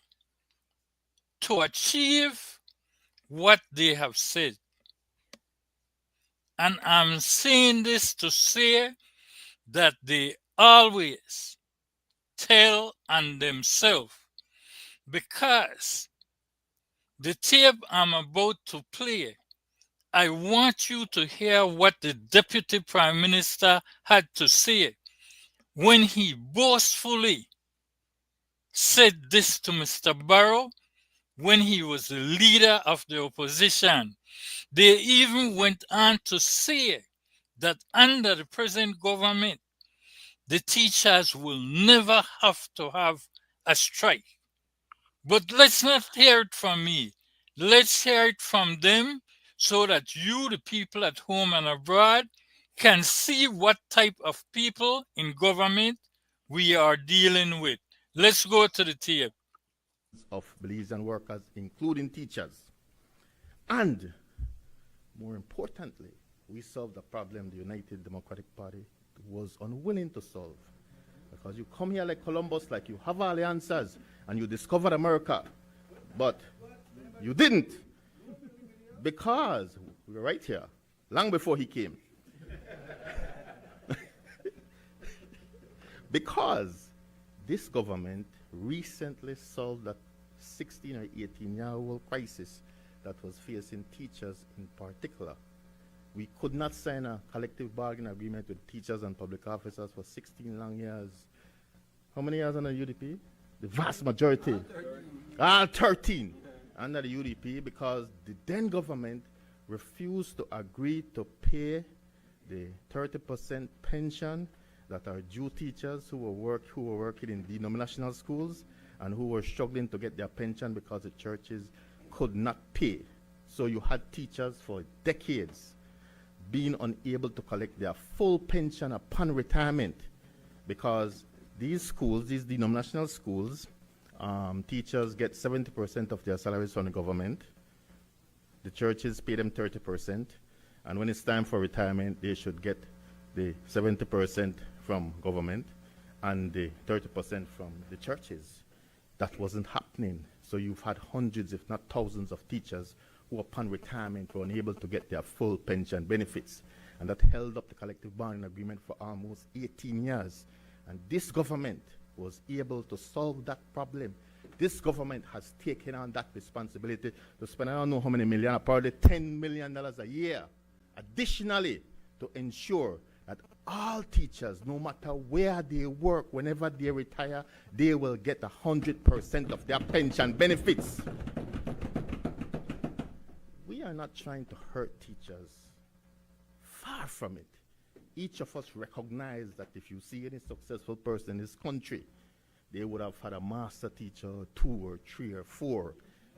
to achieve what they have said. And I'm saying this to say that they always tell on themselves, because the tape I'm about to play I want you to hear what the Deputy Prime Minister had to say when he boastfully said this to Mr. Barrow when he was the leader of the opposition. They even went on to say that under the present government, the teachers will never have to have a strike. But let's not hear it from me. Let's hear it from them so that you, the people at home and abroad, can see what type of people in government we are dealing with. Let's go to the tape. Of Belizean workers, including teachers. And more importantly, we solved the problem the United Democratic Party was unwilling to solve. Because you come here like Columbus, like you have all the answers, and you discovered America. But you didn't. Because we were right here, long before he came. Because this government recently solved that 16 or 18-year-old crisis that was facing teachers in particular. We could not sign a collective bargaining agreement with teachers and public officers for 16 long years. How many years under the UDP? The vast majority. All 13 under the UDP, because the then government refused to agree to pay the 30% pension that are due teachers who were working in denominational schools and who were struggling to get their pension because the churches could not pay. So you had teachers for decades being unable to collect their full pension upon retirement, because these schools, these denominational schools, teachers get 70% of their salaries from the government. The churches pay them 30%, and when it's time for retirement, they should get the 70% from government and the 30% from the churches. That wasn't happening. So you've had hundreds, if not thousands, of teachers who upon retirement were unable to get their full pension benefits. And that held up the collective bargaining agreement for almost 18 years. And this government was able to solve that problem. This government has taken on that responsibility to spend, I don't know how many million, probably $10 million a year, additionally, to ensure that all teachers, no matter where they work, whenever they retire, they will get 100% of their pension benefits. We are not trying to hurt teachers. Far from it. Each of us recognize that if you see any successful person in this country, they would have had a master teacher, 2 or 3 or 4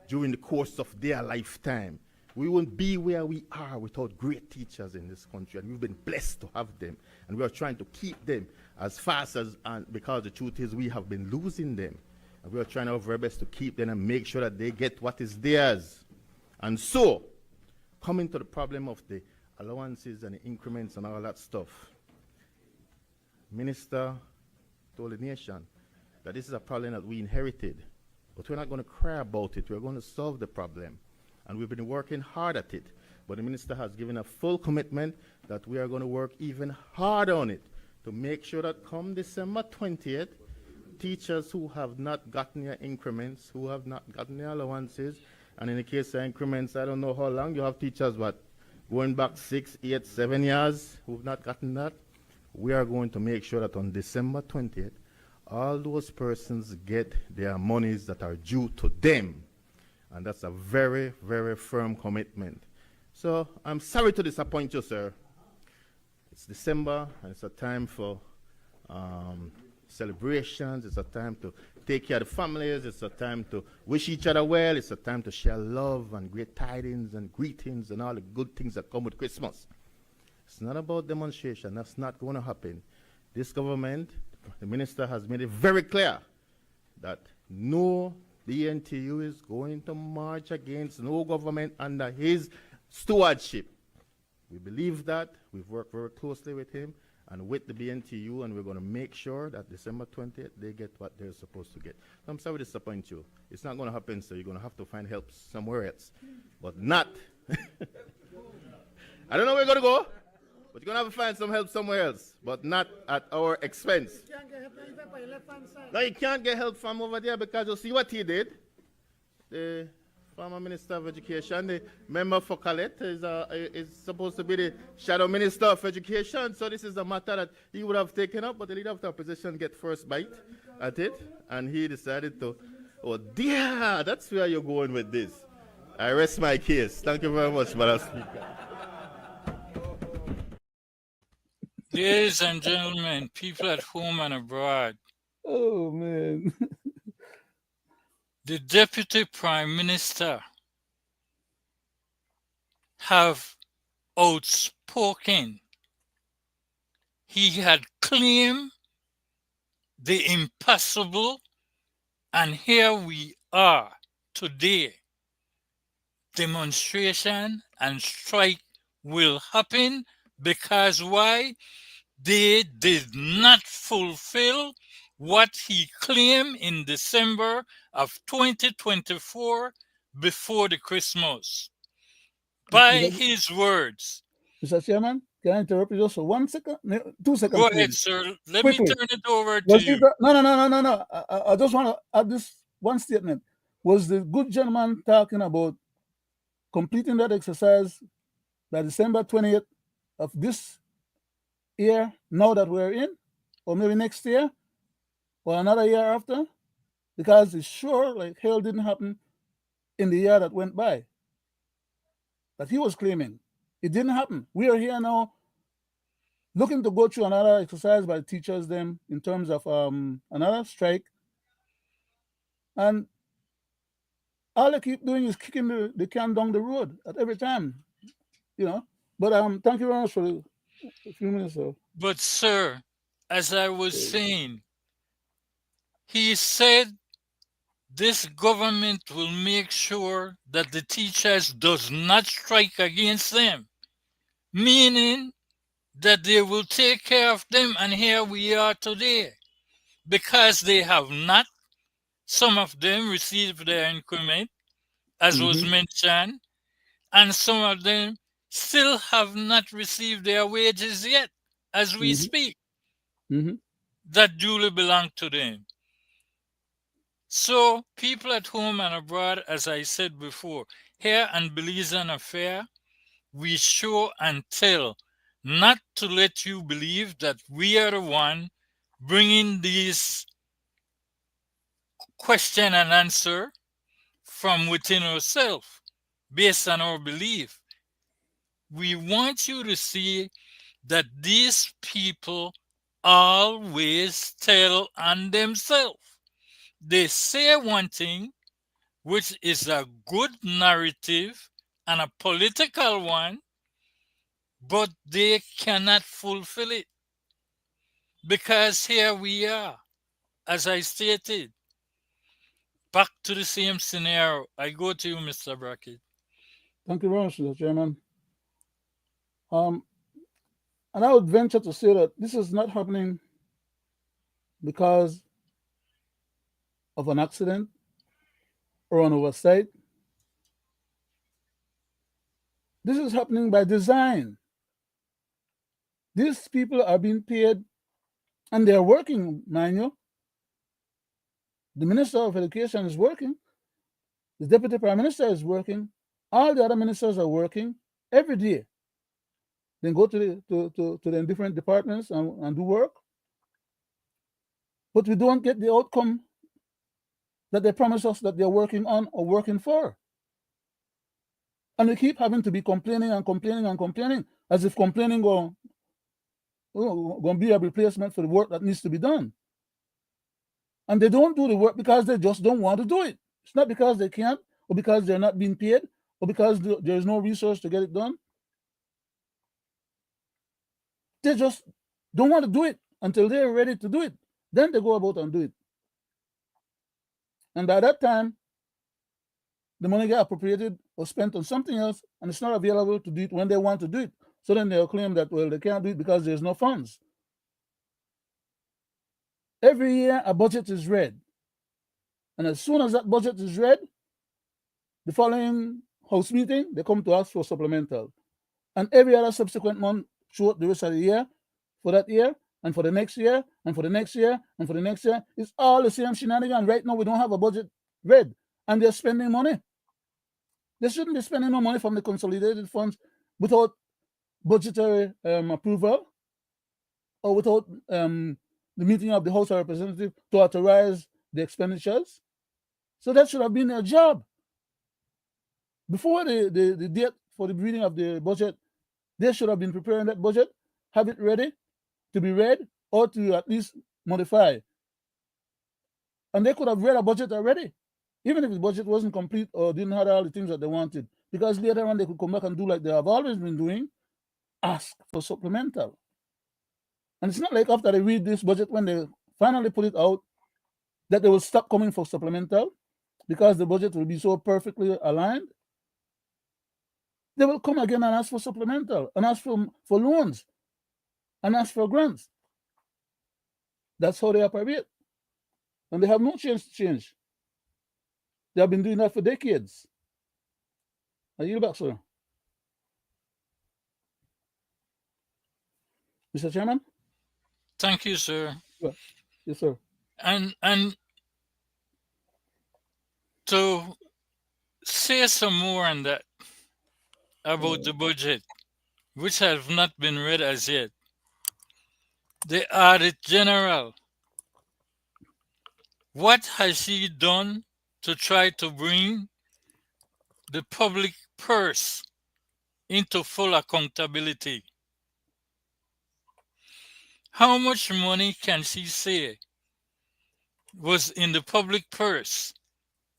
during the course of their lifetime. We wouldn't be where we are without great teachers in this country, and we've been blessed to have them. And we are trying to keep them as fast as, because the truth is we have been losing them. And we are trying our very best to keep them and make sure that they get what is theirs. And so, coming to the problem of the allowances and the increments and all that stuff, Minister told the nation that this is a problem that we inherited, but we're not going to cry about it. We're going to solve the problem. And we've been working hard at it. But the minister has given a full commitment that we are going to work even harder on it to make sure that come December 20th, teachers who have not gotten their increments, who have not gotten their allowances, and in the case of increments, I don't know how long, you have teachers, but going back 6, 8, 7 years who've not gotten that. We are going to make sure that on December 20th, all those persons get their monies that are due to them. And that's a very, very firm commitment. So I'm sorry to disappoint you, sir. It's December, and it's a time for celebrations. It's a time to take care of the families. It's a time to wish each other well. It's a time to share love and great tidings and greetings and all the good things that come with Christmas. It's not about demonstration. That's not going to happen. This government, the minister has made it very clear that no BNTU is going to march against no government under his stewardship. We believe that. We've worked very closely with him and with the BNTU, and we're going to make sure that December 20th, they get what they're supposed to get. I'm sorry to disappoint you. It's not going to happen, so you're going to have to find help somewhere else. But not. I don't know where you're going to go, but you're going to have to find some help somewhere else, but not at our expense. No, you can't get help from over there, because you see what he did. The Former Minister of Education. The member for Colette is supposed to be the Shadow Minister of Education. So this is a matter that he would have taken up, but the Leader of the Opposition get first bite at it, and he decided to, oh dear, that's where you're going with this. I rest my case. Thank you very much, Madam Speaker. Ladies and gentlemen, people at home and abroad, Oh man. the Deputy Prime Minister have outspoken. He had claimed the impossible, and here we are today. Demonstration and strike will happen because why? They did not fulfill what he claimed in December of 2024 before the Christmas. By his words. Mr. Chairman, can I interrupt you just for 1 second? 2 seconds. Go ahead, please. sir. Let Quickly. me turn it over to you. No. I just want to add this one statement. Was the good gentleman talking about completing that exercise by December 20th of this year, now that we're in, or maybe next year, or another year after? Because it's sure like hell didn't happen in the year that went by. That he was claiming. It didn't happen. We are here now looking to go through another exercise by teachers them in terms of another strike. And all they keep doing is kicking the can down the road at every time, you know. But thank you very much for a few minutes. But sir, as I was saying, he said this government will make sure that the teachers does not strike against them, meaning that they will take care of them, and here we are today. Because they have not, some of them received their increment, as was mentioned, and some of them still have not received their wages yet, as we speak, that duly belong to them. So people at home and abroad, as I said before, here and Belizean affair, we show and tell not to let you believe that we are the one bringing these question and answer from within ourselves based on our belief. We want you to see that these people always tell on themselves. They say one thing, which is a good narrative and a political one, but they cannot fulfill it. Because here we are, as I stated, back to the same scenario. I go to you, Mr. Brackett. Thank you very much, Mr. Chairman. And I would venture to say that this is not happening because of an accident or an oversight. This is happening by design. These people are being paid and they're working, mind you. The Minister of Education is working. The Deputy Prime Minister is working. All the other ministers are working every day. Then go to the different departments and do work. But we don't get the outcome that they promise us that they're working on or working for. And we keep having to be complaining and complaining and complaining, as if complaining going to be a replacement for the work that needs to be done. And they don't do the work because they just don't want to do it. It's not because they can't, or because they're not being paid, or because there's no resource to get it done. They just don't want to do it until they're ready to do it. Then they go about and do it. And by that time, the money get appropriated or spent on something else, and it's not available to do it when they want to do it. So then they'll claim that, well, they can't do it because there's no funds. Every year, a budget is read. And as soon as that budget is read, the following House meeting, they come to ask for supplemental. And every other subsequent month throughout the rest of the year, for that year, and for the next year, and for the next year, and for the next year, it's all the same shenanigans. Right now, we don't have a budget read, and they're spending money. They shouldn't be spending no money from the consolidated funds without budgetary approval or without the meeting of the House of Representatives to authorize the expenditures. So that should have been their job. Before the date for the reading of the budget, they should have been preparing that budget, have it ready to be read or to at least modify. And they could have read a budget already, even if the budget wasn't complete or didn't have all the things that they wanted. Because later on they could come back and do like they have always been doing, ask for supplemental. And it's not like after they read this budget, when they finally put it out, that they will stop coming for supplemental because the budget will be so perfectly aligned. They will come again and ask for supplemental and ask for loans and ask for grants. That's how they operate. And they have no chance to change. They have been doing that for decades. I yield back, sir. Mr. Chairman? Thank you, sir. Yes, sir. And to say some more on that about the budget, which have not been read as yet. The Audit General, what has he done to try to bring the public purse into full accountability? How much money can she say was in the public purse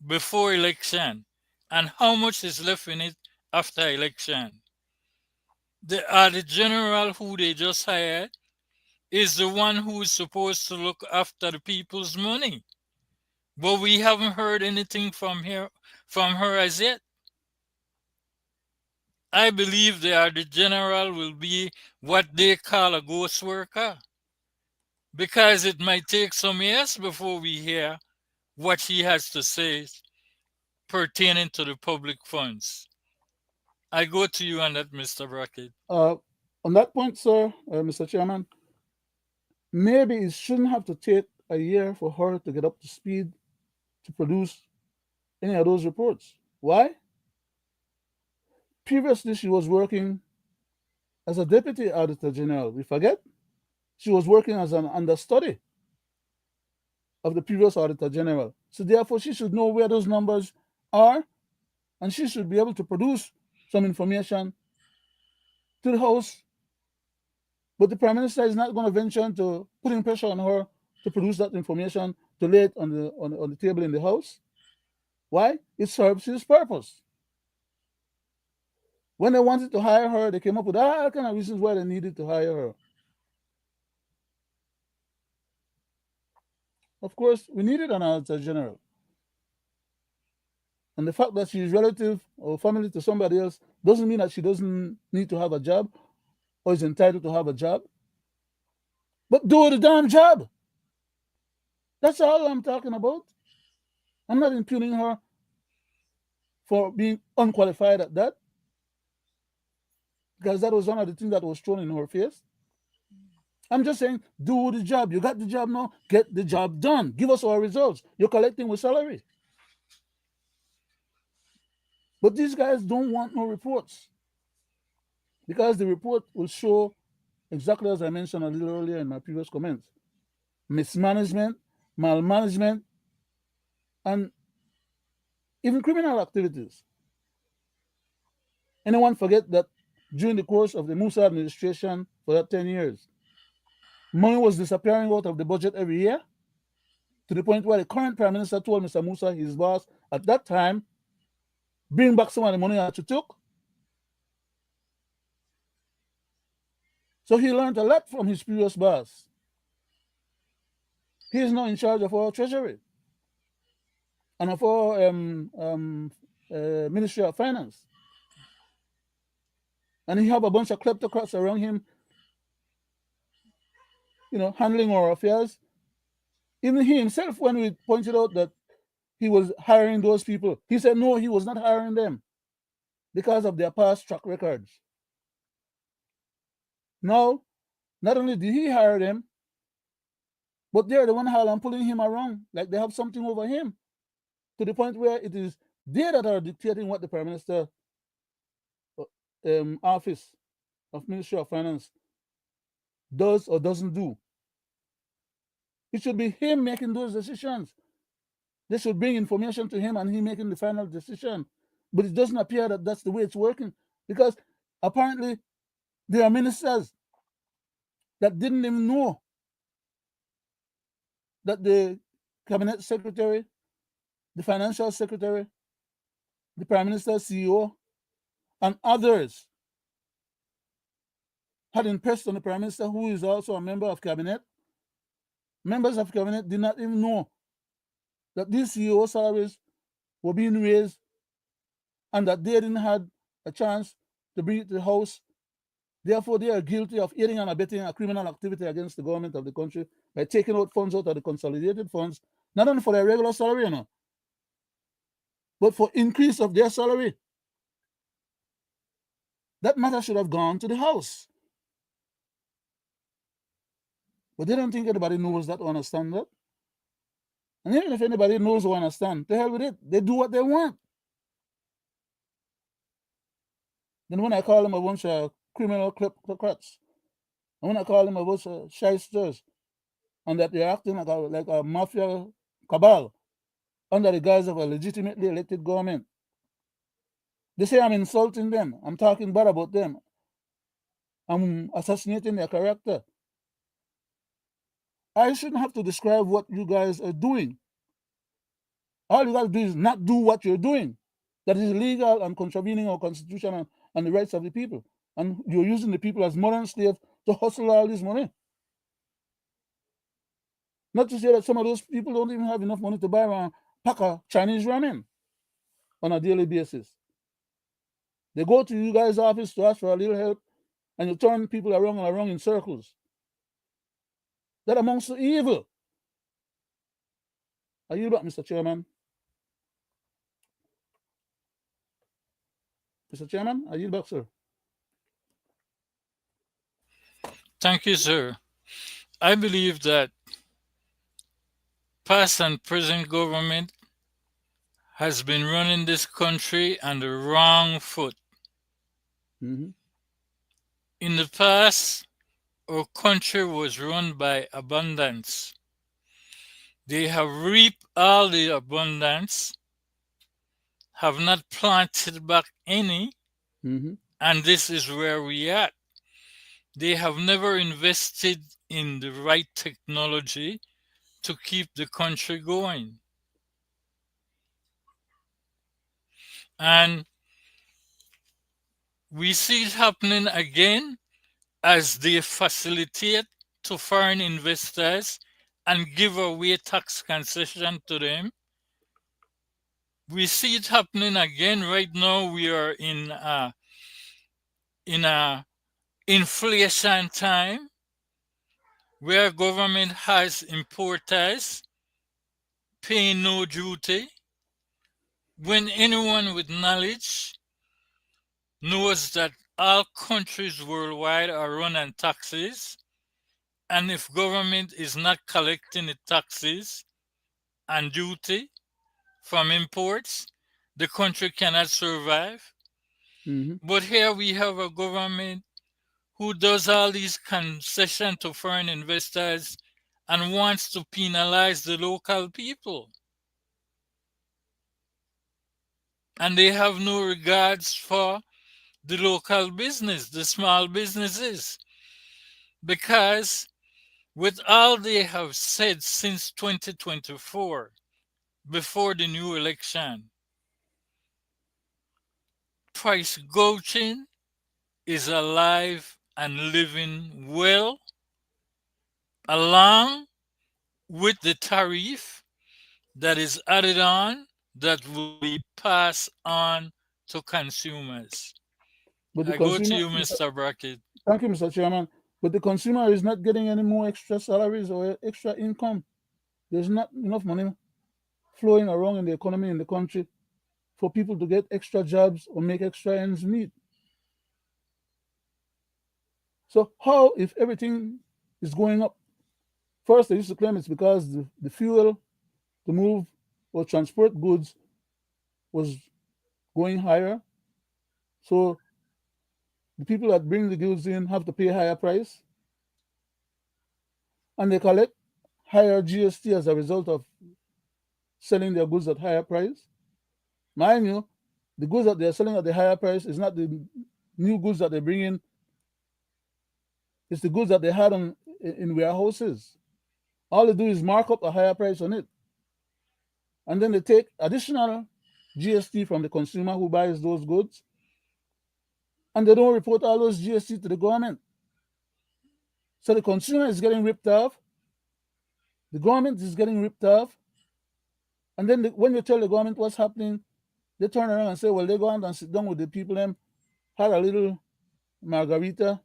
before election, and how much is left in it after election? The Audit General who they just hired is the one who is supposed to look after the people's money. But we haven't heard anything from her as yet. I believe the Audit General will be what they call a ghost worker, because it might take some years before we hear what he has to say pertaining to the public funds. I go to you on that, Mr. Brackett. On that point, sir, Mr. Chairman, maybe it shouldn't have to take a year for her to get up to speed to produce any of those reports. Why? Previously, she was working as a deputy auditor general. We forget? She was working as an understudy of the previous auditor general. So therefore, she should know where those numbers are, and she should be able to produce some information to the House. But the Prime Minister is not going to venture into putting pressure on her to produce that information, to lay it on the table in the House. Why? It serves his purpose. When they wanted to hire her, they came up with all kind of reasons why they needed to hire her. Of course, we needed an auditor general. And the fact that she's relative or family to somebody else doesn't mean that she doesn't need to have a job or is entitled to have a job. But do the damn job. That's all I'm talking about. I'm not impugning her for being unqualified at that, because that was one of the things that was thrown in her face. I'm just saying, do the job. You got the job now, get the job done. Give us our results. You're collecting with salary. But these guys don't want no reports, because the report will show exactly as I mentioned a little earlier in my previous comments: mismanagement, malmanagement, and even criminal activities. Anyone forget that during the course of the Musa administration for that 10 years, money was disappearing out of the budget every year, to the point where the current Prime Minister told Mr. Musa, his boss, at that time, bring back some of the money that you took. So he learned a lot from his previous boss. He is now in charge of our treasury and of our Ministry of Finance. And he have a bunch of kleptocrats around him, handling our affairs. Even he himself, when we pointed out that he was hiring those people, he said no, he was not hiring them because of their past track records. Now, not only did he hire them, but they're the one pulling him around, like they have something over him, to the point where it is They that are dictating what the Prime Minister office of Ministry of Finance does or doesn't do. It should be him making those decisions. They should bring information to him and he making the final decision. But it doesn't appear that that's the way it's working, because apparently there are ministers that didn't even know that the cabinet secretary, the financial secretary, the prime minister's CEO, and others had impressed on the prime minister, who is also a member of cabinet. Members of cabinet did not even know that these CEO salaries were being raised and that they didn't have a chance to bring it to the House. Therefore, they are guilty of aiding and abetting a criminal activity against the government of the country by taking out funds out of the consolidated funds, not only for their regular salary, but for increase of their salary. That matter should have gone to the House. But they don't think anybody knows that or understand that. And even if anybody knows or understand, the hell with it. They do what they want. Then when I call them a bunch of criminal kleptocrats, and when I call them a bunch of shysters, and that they're acting like a mafia cabal under the guise of a legitimately elected government, they say I'm insulting them. I'm talking bad about them. I'm assassinating their character. I shouldn't have to describe what you guys are doing. All you got to do is not do what you're doing. That is illegal and contravening our constitution and the rights of the people. And you're using the people as modern slaves to hustle all this money. Not to say that some of those people don't even have enough money to buy a pack of Chinese ramen on a daily basis. They go to you guys' office to ask for a little help, and you turn people around and around in circles. That amounts to evil. I yield back, Mr. Chairman. Mr. Chairman, I yield back, sir. Thank you, sir. I believe that past and present government has been running this country on the wrong foot. Mm-hmm. In the past, our country was run by abundance. They have reaped all the abundance, have not planted back any, and this is where we are. They have never invested in the right technology to keep the country going. And we see it happening again as they facilitate to foreign investors and give away tax concession to them. We see it happening again right now. We are in a inflation time where government has importers paying no duty, when anyone with knowledge knows that all countries worldwide are run on taxes, and if government is not collecting the taxes and duty from imports, the country cannot survive. But here we have a government who does all these concessions to foreign investors and wants to penalize the local people. And they have no regards for the local business, the small businesses. Because with all they have said since 2024, before the new election, price gouging is alive and living well, along with the tariff that is added on that will be passed on to consumers. But the I go to consumer, you, Mr. Brackett. Thank you, Mr. Chairman. But the consumer is not getting any more extra salaries or extra income. There's not enough money flowing around in the economy in the country for people to get extra jobs or make extra ends meet. So how, if everything is going up? First, they used to claim it's because the fuel to move or transport goods was going higher. So the people that bring the goods in have to pay a higher price, and they collect higher GST as a result of selling their goods at higher price. Mind you, the goods that they're selling at the higher price is not the new goods that they bring in. It's the goods that they had in warehouses. All they do is mark up a higher price on it. And then they take additional GST from the consumer who buys those goods, and they don't report all those GST to the government. So the consumer is getting ripped off, the government is getting ripped off, and then when you tell the government what's happening, they turn around and say, well, they go out and sit down with the people, them, had a little margarita,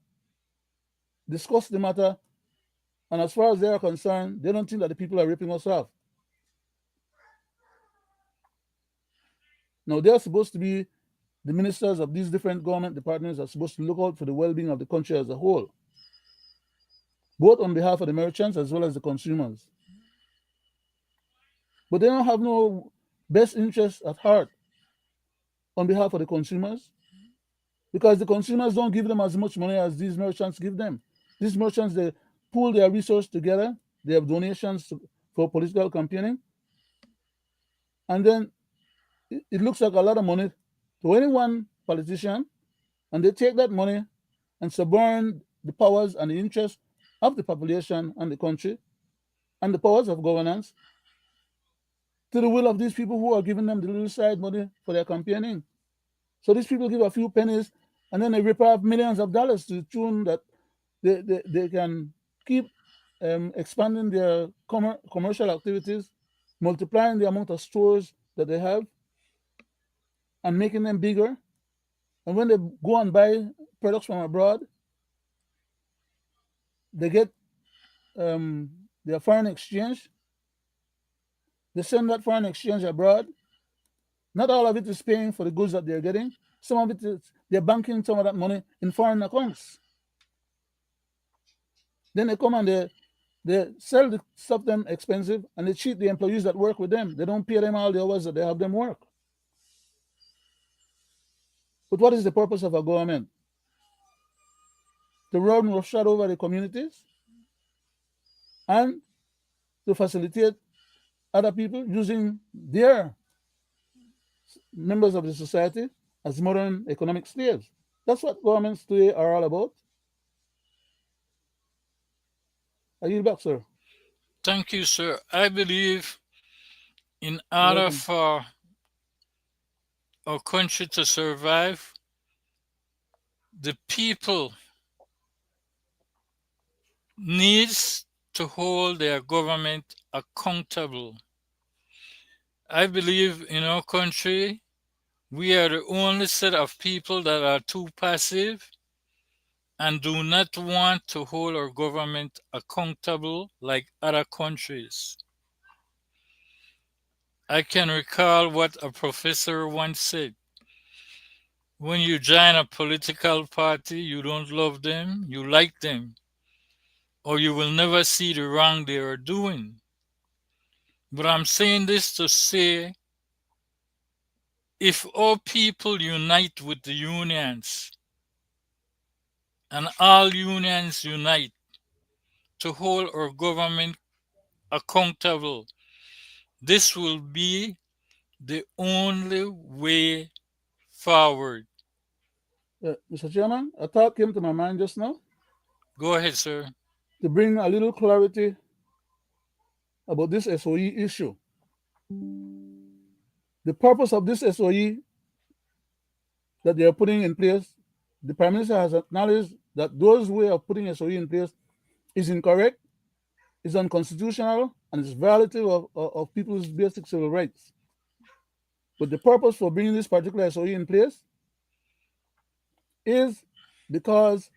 discuss the matter, and as far as they are concerned, they don't think that the people are ripping us off. Now, they're supposed to be the ministers of these different government departments are supposed to look out for the well-being of the country as a whole, both on behalf of the merchants as well as the consumers. But they don't have no best interest at heart on behalf of the consumers, because the consumers don't give them as much money as these merchants give them. These merchants, they pool their resources together, they have donations for political campaigning, and then it looks like a lot of money to any one politician, and they take that money and suborn the powers and the interests of the population and the country and the powers of governance to the will of these people who are giving them the little side money for their campaigning. So these people give a few pennies and then they rip off millions of dollars to the tune that they can keep expanding their commercial activities, multiplying the amount of stores that they have and making them bigger. And when they go and buy products from abroad, they get their foreign exchange. They send that foreign exchange abroad. Not all of it is paying for the goods that they're getting. Some of it is they're banking some of that money in foreign accounts. Then they come and they sell the stuff them expensive and they cheat the employees that work with them. They don't pay them all the hours that they have them work. But what is the purpose of a government? To run roughshod over the communities and to facilitate other people using their members of the society as modern economic slaves. That's what governments today are all about. I yield back, sir. Thank you, sir. I believe in order for our country to survive, the people needs to hold their government accountable. I believe in our country, we are the only set of people that are too passive and do not want to hold our government accountable like other countries. I can recall what a professor once said. When you join a political party, you don't love them, you like them, or you will never see the wrong they are doing. But I'm saying this to say, if all people unite with the unions, and all unions unite to hold our government accountable, this will be the only way forward. Mr. Chairman, a thought came to my mind just now. Go ahead, sir. To bring a little clarity about this SOE issue. The purpose of this SOE that they are putting in place, the Prime Minister has acknowledged that those way of putting SOE in place is incorrect, is unconstitutional, and is violative of people's basic civil rights. But the purpose for bringing this particular SOE in place is because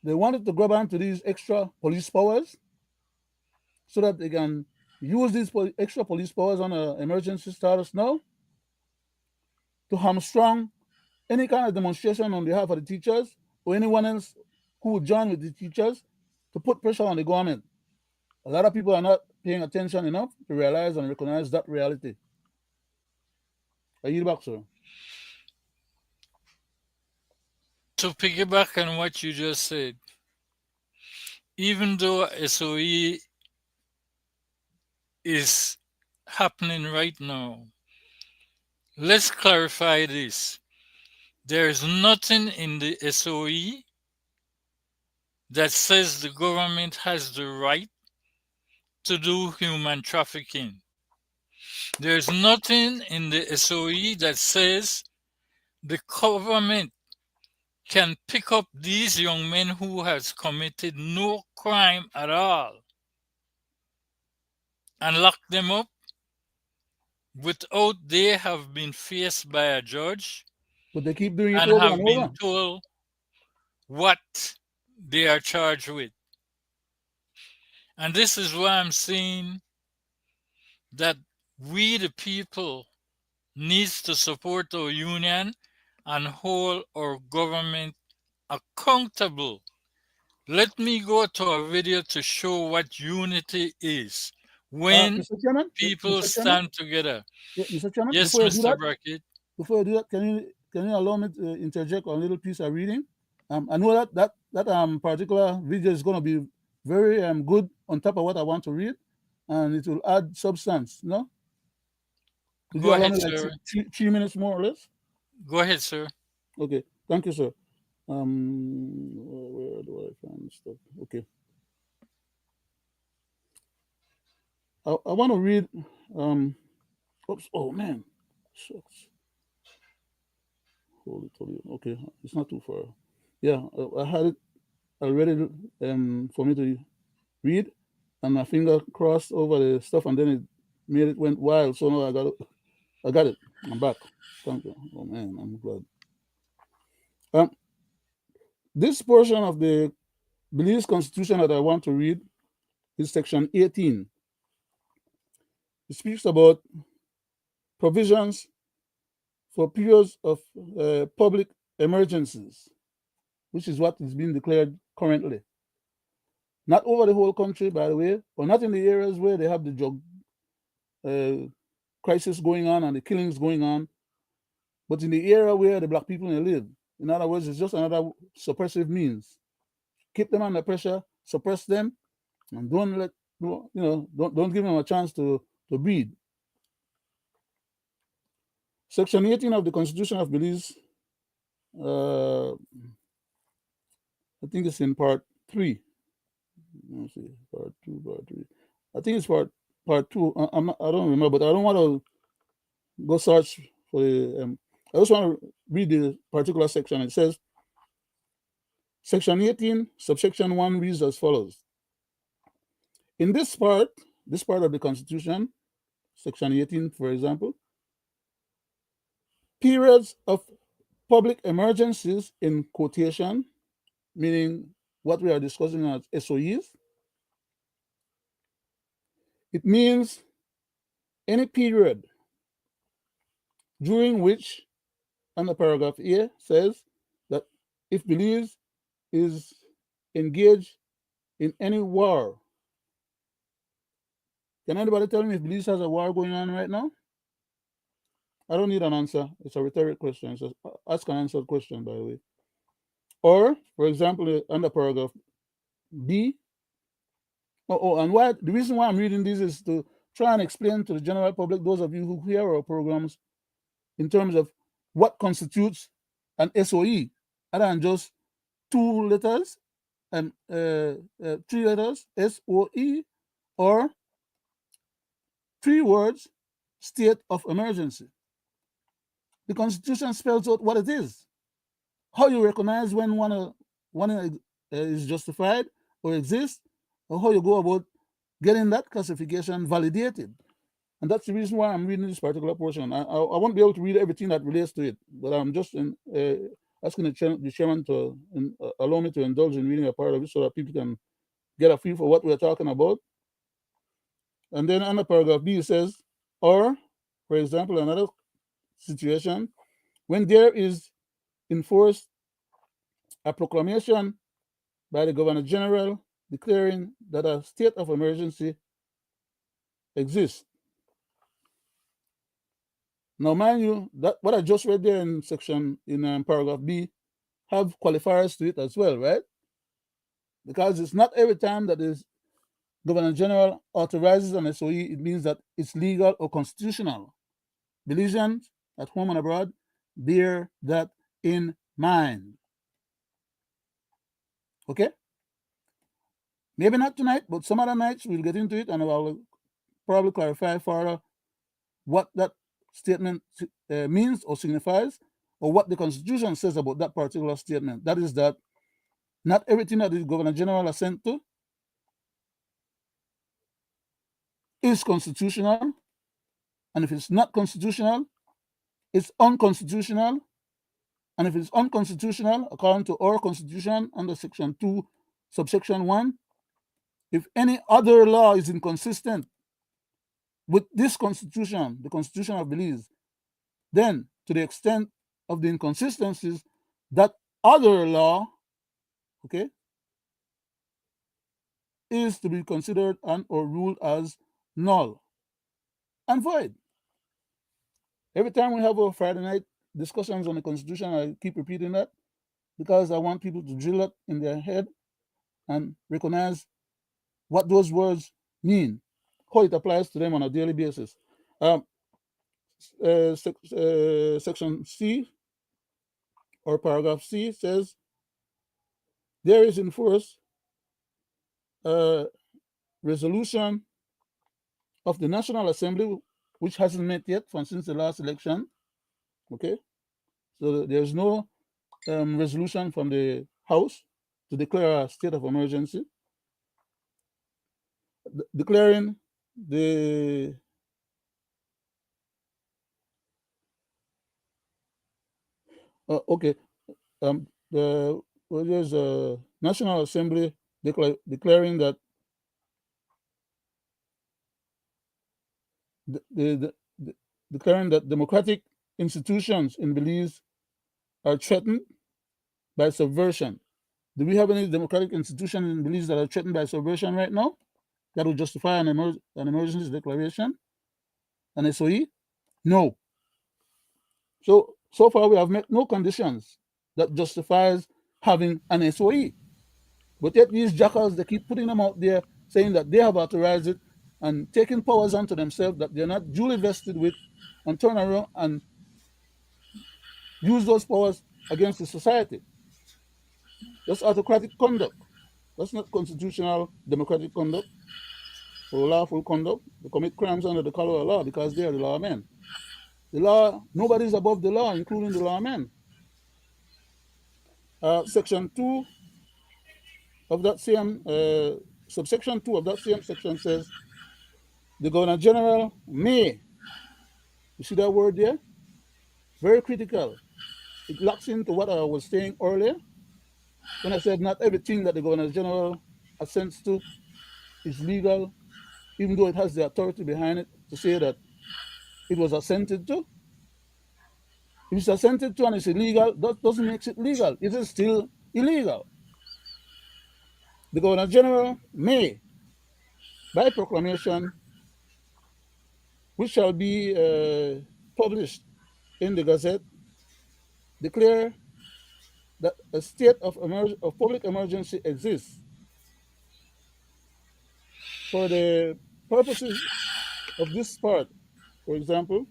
they wanted to grab onto these extra police powers so that they can use these extra police powers on an emergency status now to hamstrung any kind of demonstration on behalf of the teachers or anyone else who would join with the teachers to put pressure on the government. A lot of people are not paying attention enough to realize and recognize that reality. I yield back, sir. To piggyback on what you just said, even though SOE is happening right now, let's clarify this. There is nothing in the SOE that says the government has the right to do human trafficking. There's nothing in the SOE that says the government can pick up these young men who has committed no crime at all and lock them up without they have been faced by a judge But they keep doing it and over have and been over. told what they are charged with. And this is why I'm saying that we the people needs to support our union and hold our government accountable. Let me go to a video to show what unity is when Mr. Chairman, people Mr. Chairman, stand together. yeah, Mr. Chairman, Yes, before you do Mr. that, Brackett. can you allow me to interject on a little piece of reading? I know that particular video is going to be very good on top of what I want to read, and it will add substance. No, could Go you allow ahead, me like sir. 3 minutes more or less? Go ahead, sir. Okay, thank you, sir. Where do I find stuff? Okay, I want to read. Oops, oh man, shucks. Hold it. Okay, it's not too far. Yeah, I had it already for me to read, and my finger crossed over the stuff, and then it made it went wild. So now I got it. I'm back. Thank you. Oh man, I'm glad. This portion of the Belize Constitution that I want to read is section 18. It speaks about provisions for periods of public emergencies, which is what is being declared currently. Not over the whole country, by the way, or not in the areas where they have the drug crisis going on and the killings going on, but in the area where the black people live. In other words, it's just another suppressive means. Keep them under pressure, suppress them, and don't let don't give them a chance to breathe. Section 18 of the Constitution of Belize, I think it's in part 3. Let me see, part 2, part 3. I think it's part 2. I don't remember, but I don't want to go search for the. I just want to read the particular section. It says, Section 18, subsection 1 reads as follows. In this part of the Constitution, section 18, for example, periods of public emergencies in quotation, meaning what we are discussing as SOEs, it means any period during which, and the paragraph A says that if Belize is engaged in any war. Can anybody tell me if Belize has a war going on right now? I don't need an answer. It's a rhetoric question. It's an ask and answer question, by the way. Or, for example, under paragraph B. And why the reason why I'm reading this is to try and explain to the general public, those of you who hear our programs, in terms of what constitutes an SOE, other than just 2 letters and 3 letters, SOE, or 3 words, state of emergency. The Constitution spells out what it is, how you recognize when one is justified or exists, or how you go about getting that classification validated. And that's the reason why I'm reading this particular portion. I won't be able to read everything that relates to it, but I'm just asking the chairman to allow me to indulge in reading a part of it so that people can get a feel for what we're talking about. And then under paragraph B, it says, or, for example, another situation, when there is enforced a proclamation by the Governor General declaring that a state of emergency exists. Now, mind you, that what I just read there in paragraph B have qualifiers to it as well, right? Because it's not every time that the Governor General authorizes an SOE, it means that it's legal or constitutional. Belizeans at home and abroad, bear that in mind. Okay? Maybe not tonight, but some other nights we'll get into it and I will probably clarify further what that statement means or signifies, or what the Constitution says about that particular statement. That is that not everything that the Governor General assent to is constitutional, and if it's not constitutional, it's unconstitutional, and if it's unconstitutional, according to our Constitution under Section 2, subsection 1, if any other law is inconsistent with this Constitution, the Constitution of Belize, then to the extent of the inconsistencies, that other law, okay, is to be considered and or ruled as null and void. Every time we have our Friday night discussions on the Constitution, I keep repeating that because I want people to drill it in their head and recognize what those words mean, how it applies to them on a daily basis. Section C or paragraph C says there is in force a resolution of the National Assembly which hasn't met yet since the last election. Okay, so there's no resolution from the House to declare a state of emergency, declaring the there's a National Assembly declaring that declaring that democratic institutions in Belize are threatened by subversion. Do we have any democratic institutions in Belize that are threatened by subversion right now that would justify an emergency declaration, an SOE? No. So far we have met no conditions that justifies having an SOE. But yet these jackals, they keep putting them out there saying that they have authorized it and taking powers onto themselves that they're not duly vested with, and turn around and use those powers against the society. That's autocratic conduct. That's not constitutional democratic conduct or lawful conduct. They commit crimes under the color of law because they are the lawmen. The law, nobody's above the law, including the lawmen. Section 2 of that same, subsection 2 of that same section says, the Governor General may, you see that word there? Very critical. It locks into what I was saying earlier when I said not everything that the Governor General assents to is legal, even though it has the authority behind it to say that it was assented to. If it's assented to and it's illegal, that doesn't make it legal. It is still illegal. The Governor General may, by proclamation, which shall be published in the Gazette, declare that a state of public emergency exists for the purposes of this part. For example,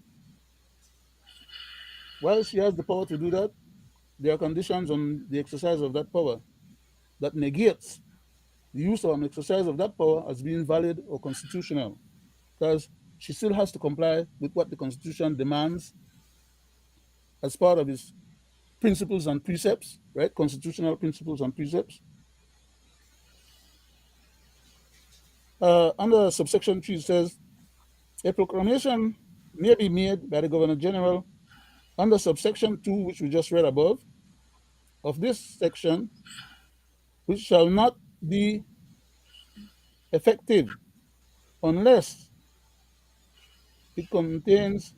while she has the power to do that, there are conditions on the exercise of that power that negates the use or an exercise of that power as being valid or constitutional, because she still has to comply with what the Constitution demands as part of its principles and precepts, right? Constitutional principles and precepts. Under subsection 3, it says, a proclamation may be made by the Governor General under subsection 2, which we just read above, of this section, which shall not be effective unless it contains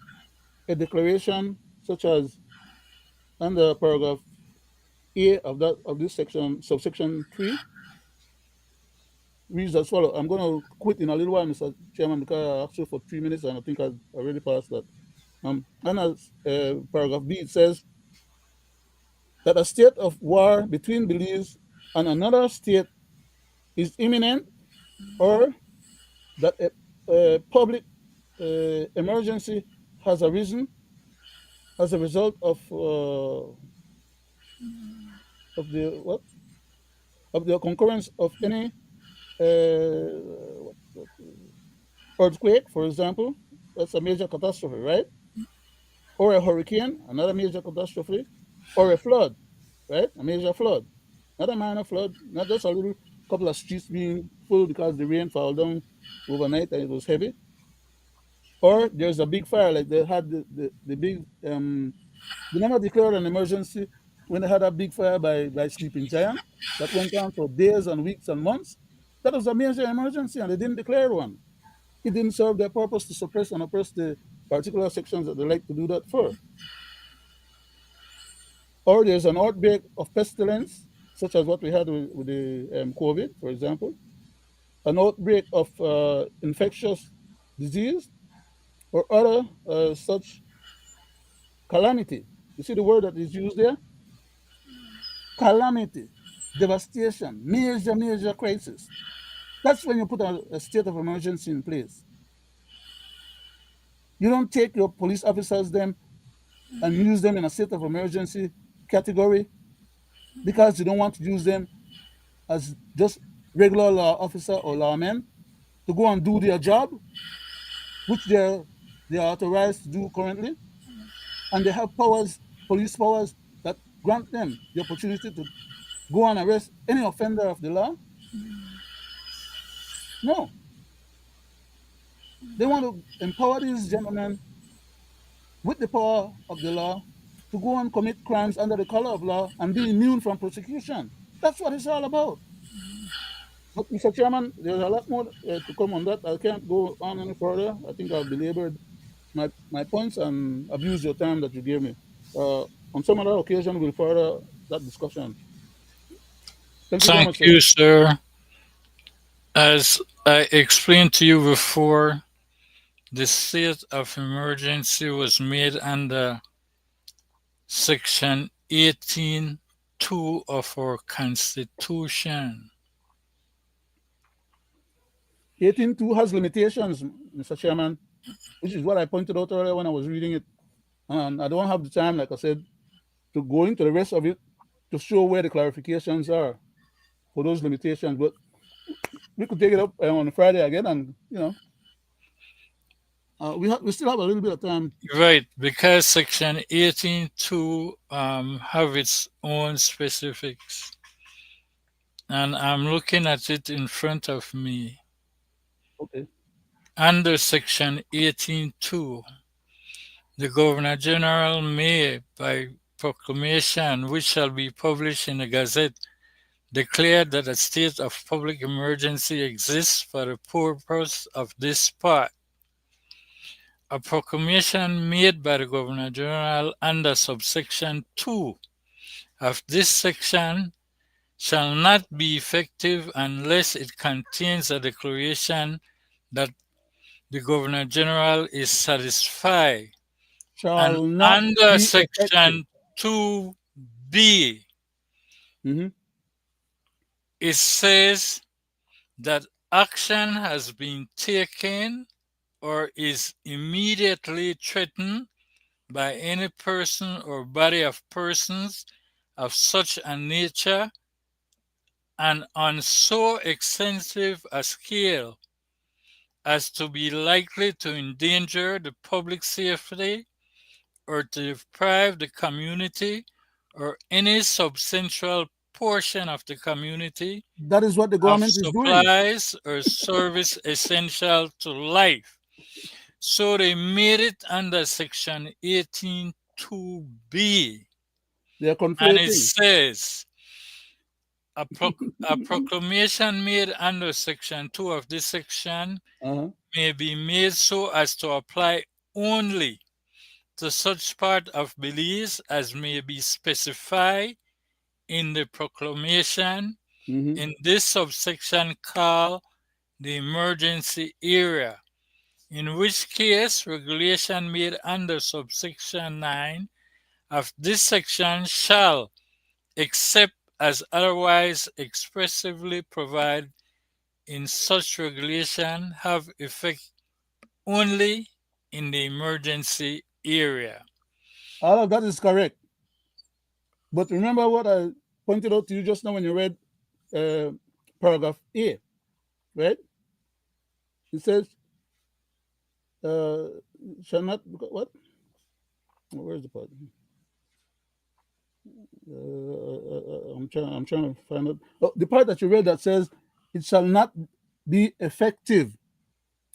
a declaration such as under paragraph A of this section, subsection 3, reads as follows. I'm going to quit in a little while, Mr. Chairman, because I asked you for 3 minutes and I think I've already passed that. And as paragraph B, it says that a state of war between Belize and another state is imminent, or that a public emergency has arisen as a result of the what of the concurrence of any what, earthquake, for example. That's a major catastrophe, right? Or a hurricane, another major catastrophe, or a flood, right? A major flood, not a minor flood, not just a little couple of streets being full because the rain fell down overnight and it was heavy. Or there's a big fire, like they had the big they never declared an emergency when they had a big fire by Sleeping Giant that went on for days and weeks and months. That was a major emergency and they didn't declare one. It didn't serve their purpose to suppress and oppress the particular sections that they like to do that for. Or there's an outbreak of pestilence, such as what we had with the COVID, for example, an outbreak of infectious disease, or other such calamity. You see the word that is used there? Calamity, devastation, major crisis. That's when you put a state of emergency in place. You don't take your police officers them and use them in a state of emergency category because you don't want to use them as just regular law officer or lawmen to go and do their job, which they are authorized to do currently, and they have powers, police powers, that grant them the opportunity to go and arrest any offender of the law. No, they want to empower these gentlemen with the power of the law to go and commit crimes under the color of law and be immune from prosecution. That's what it's all about. But, Mr. Chairman, there's a lot more to come on that. I can't go on any further. I think I've belabored my points and abused your time that you gave me. On some other occasion, we'll further that discussion. Thank you very much, Thank sir. you, sir. As I explained to you before, the state of emergency was made under Section 18(2) of our Constitution. 18.2 has limitations, Mr. Chairman, which is what I pointed out earlier when I was reading it. And I don't have the time, like I said, to go into the rest of it to show where the clarifications are for those limitations. But we could take it up on Friday again, and we still have a little bit of time. Right, because Section 18(2) have its own specifics. And I'm looking at it in front of me. Okay. Under Section 18(2), the Governor General may, by proclamation which shall be published in the Gazette, declare that a state of public emergency exists for the purpose of this part. A proclamation made by the Governor General under subsection 2 of this section shall not be effective unless it contains a declaration that the Governor General is satisfied. And Shall not under be Section effective. 2B, Mm-hmm. it says that action has been taken or is immediately threatened by any person or body of persons of such a nature and on so extensive a scale as to be likely to endanger the public safety or to deprive the community or any substantial portion of the community That is what the of government is doing. supplies or service essential to life. So they made it under Section 18(2)(b). They are And it conflating. says, a proclamation made under Section 2 of this section may be made so as to apply only to such part of Belize as may be specified in the proclamation in this subsection called the emergency area, in which case regulation made under subsection 9 of this section shall, except as otherwise expressively provided in such regulation, have effect only in the emergency area. All of that is correct. But remember what I pointed out to you just now when you read paragraph A, right? It says, shall not, what? Where's the part? I'm trying to find it. Oh, the part that you read that says, it shall not be effective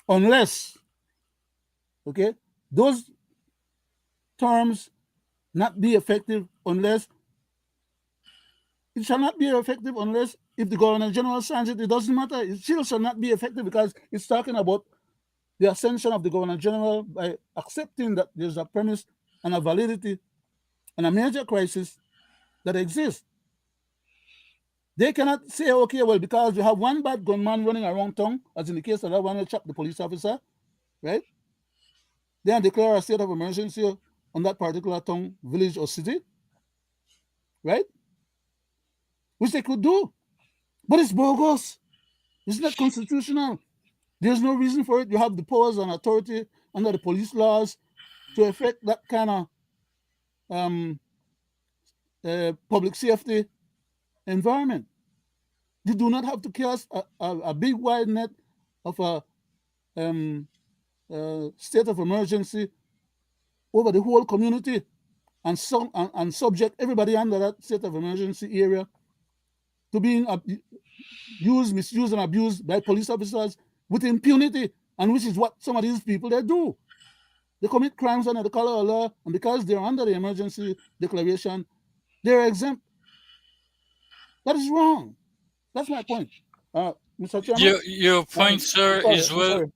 unless, okay, those terms not be effective unless, it shall not be effective unless if the Governor General signs it, it doesn't matter. It still shall not be effective because it's talking about the ascension of the Governor General by accepting that there's a premise and a validity and a major crisis that exists. They cannot say, okay, well, because you have one bad gunman running around town, as in the case of that one who chopped the police officer, right? Then declare a state of emergency on that particular town, village, or city, right? Which they could do. But it's bogus. It's not constitutional. There's no reason for it. You have the powers and authority under the police laws to effect that kind of public safety environment. You do not have to cast a big wide net of a state of emergency over the whole community and subject everybody under that state of emergency area to being used, misused, and abused by police officers with impunity, and which is what some of these people they do. They commit crimes under the color of law, and because they're under the emergency declaration, they're exempt. That is wrong. That's my point. Mr. Chairman. Your point, sir, is well.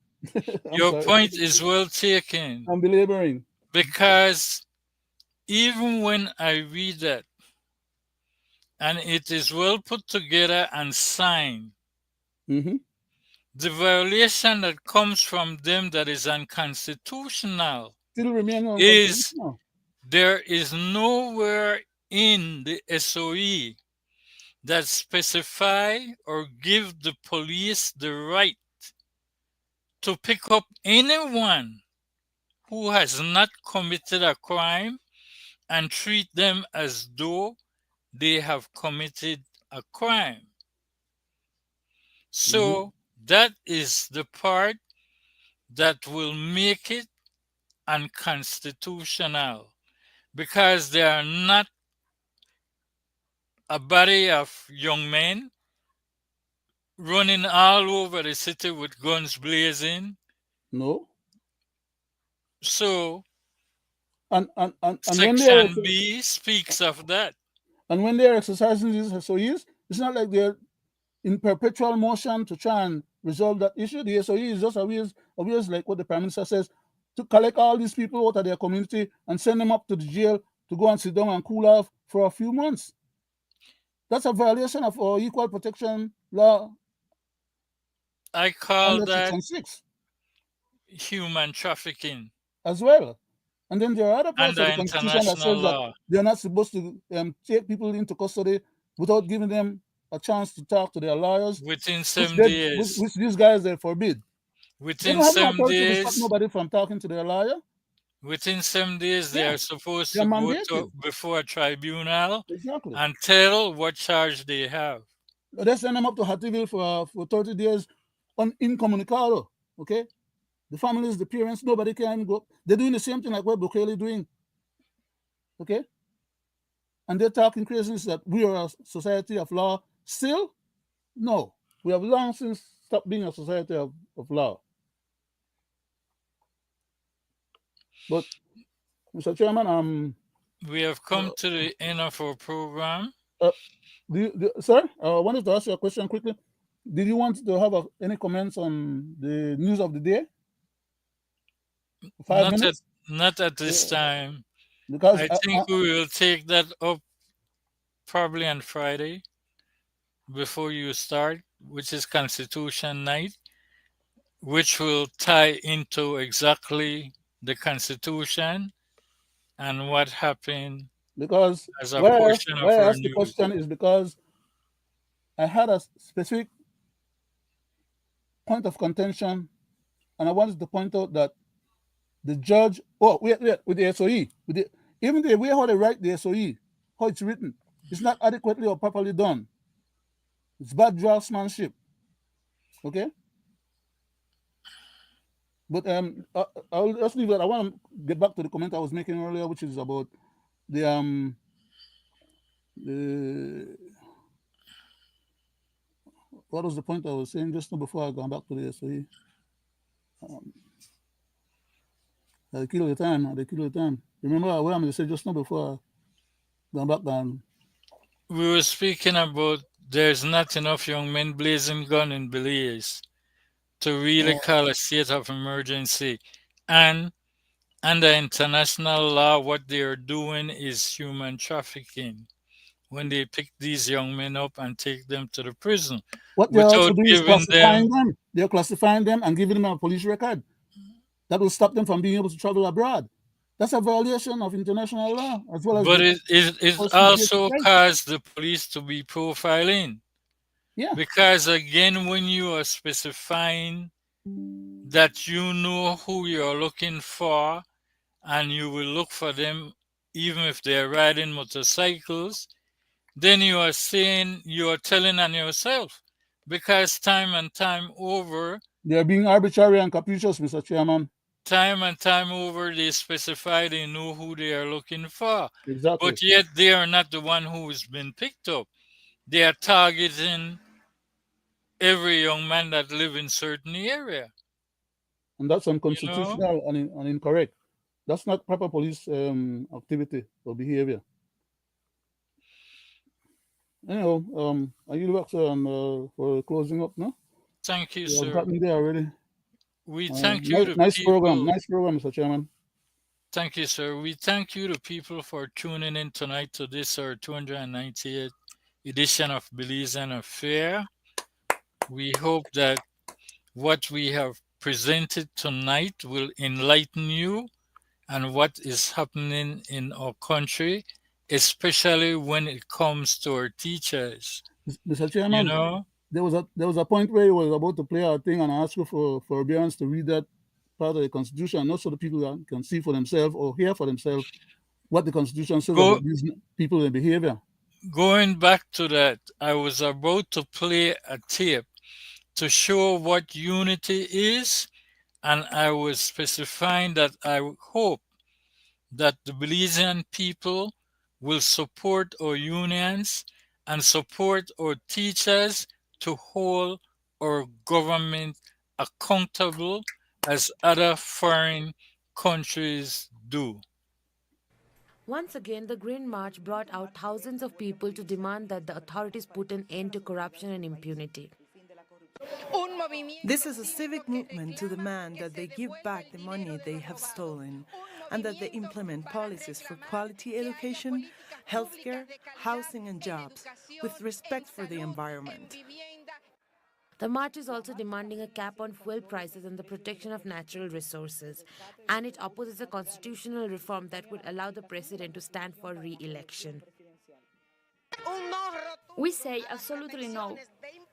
Your point is well taken. I'm belaboring. Because even when I read that, and it is well put together and signed, mm-hmm. the violation that comes from them that is unconstitutional still remain is there is nowhere in the SOE that specify or give the police the right to pick up anyone who has not committed a crime and treat them as though they have committed a crime. So that is the part that will make it unconstitutional, because they are not a body of young men running all over the city with guns blazing. No. So and Section B speaks of that. And when they're exercising these SOEs, it's not like they're in perpetual motion to try and resolve that issue. The SOE is just always like what the Prime Minister says, to collect all these people out of their community and send them up to the jail to go and sit down and cool off for a few months. That's a violation of our equal protection law. I call that human trafficking as well. And then there are other parts under of the Constitution that says that they're not supposed to take people into custody without giving them a chance to talk to their lawyers. Within 7 days. Which these guys, they forbid. Within they don't have 7 no days. To stop nobody from talking to their lawyer. Within 7 days, they are supposed to go before a tribunal and tell what charge they have. They send them up to Hattieville for 30 days incommunicado, okay? The families, the parents, nobody can go. They're doing the same thing like what Bukele doing, okay? And they're talking craziness that we are a society of law. Still, no. We have long since stopped being a society of law. But, Mr. Chairman, we have come to the end of our program. Sir, I wanted to ask you a question quickly. Did you want to have any comments on the news of the day? 5 minutes? Not at this time. Because I think we will take that up probably on Friday before you start, which is Constitution Night. which will tie into exactly the Constitution and what happened Because as a portion why of I our asked the news. question is because I had a specific point of contention, and I wanted to point out that the judge, oh, wait, with the SOE, even the way how they write the SOE, how it's written, it's not adequately or properly done. It's bad draftsmanship. Okay? But I'll just leave that. I want to get back to the comment I was making earlier, which is about the what was the point I was saying just now before I gone back to the SOE? They kill the time. They kill the time. Remember what I'm saying just now before I gone back down? We were speaking about there's not enough young men blazing gun in Belize to really call a state of emergency. And under international law, what they are doing is human trafficking when they pick these young men up and take them to the prison What they're also without doing is giving them. classifying them. They're classifying them and giving them a police record. That will stop them from being able to travel abroad. That's a violation of international law as well as But the it person's basic also rights. caused the police to be profiling. Yeah. Because again, when you are specifying that you know who you're looking for and you will look for them even if they're riding motorcycles, then you are saying, you are telling on yourself. Because time and time over, They're being arbitrary and capricious, Mr. Chairman. time and time over, they specify they know who they are looking for. Exactly. But yet they are not the one who has been picked up. They are targeting every young man that live in certain area. And that's You know? unconstitutional and incorrect. That's not proper police activity or behavior. Anyhow, I yield back, sir, and for closing up, no? Thank you, Yeah, I've sir. gotten there already. We thank you to Nice program. people. Nice program, Mr. Chairman. Thank you, sir. We thank you to people for tuning in tonight to this our 298th edition of Belizean Affair. We hope that what we have presented tonight will enlighten you and what is happening in our country, especially when it comes to our teachers. Mr. You Chairman, know, there was a point where he was about to play our thing and ask you for forbearance to read that part of the Constitution, not so the people can see for themselves or hear for themselves what the Constitution says about these people and behavior. Going back to that, I was about to play a tape to show what unity is, and I was specifying that I hope that the Belizean people will support our unions and support our teachers to hold our government accountable as other foreign countries do. Once again, the Green March brought out thousands of people to demand that the authorities put an end to corruption and impunity. This is a civic movement to demand that they give back the money they have stolen and that they implement policies for quality education, healthcare, housing, and jobs with respect for the environment. The march is also demanding a cap on fuel prices and the protection of natural resources, and it opposes a constitutional reform that would allow the president to stand for re-election. We say absolutely no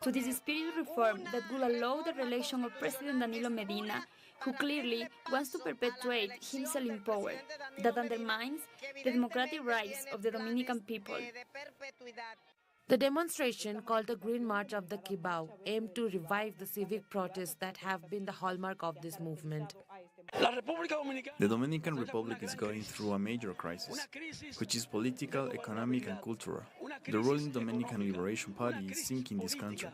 to this spirit reform that will allow the re-election of President Danilo Medina, who clearly wants to perpetuate himself in power, that undermines the democratic rights of the Dominican people. The demonstration, called the Green March of the Kibao, aimed to revive the civic protests that have been the hallmark of this movement. The Dominican Republic is going through a major crisis, which is political, economic, and cultural. The ruling Dominican Liberation Party is sinking this country.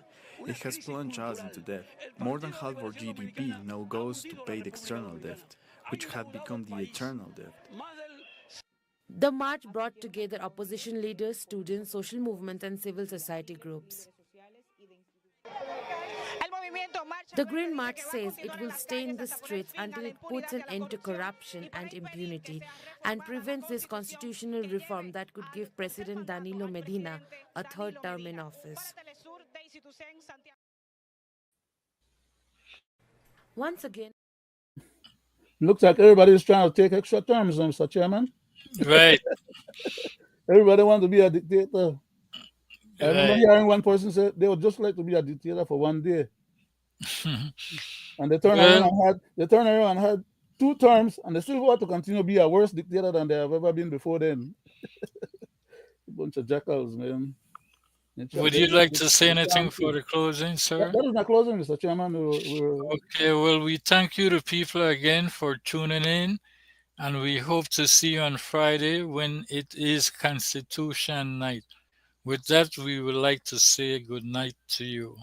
It has plunged us into debt. More than half our GDP now goes to pay the external debt, which had become the eternal debt. The march brought together opposition leaders, students, social movements, and civil society groups. The Green March says it will stay in the streets until it puts an end to corruption and impunity and prevents this constitutional reform that could give President Danilo Medina a third term in office. Once again, Looks like everybody's trying to take extra terms, Mr. Chairman. Right, Everybody wants to be a dictator. I remember right. hearing one person say they would just like to be a dictator for one day, and they turn around Well, and had 2 terms, and they still want to continue to be a worse dictator than they have ever been before then. A bunch of jackals, man. would you like to say anything for the closing, sir? That is my closing, Mr. Chairman. Okay, well, we thank you, the people, again for tuning in, and we hope to see you on Friday when it is Constitution Night. With that, we would like to say good night to you.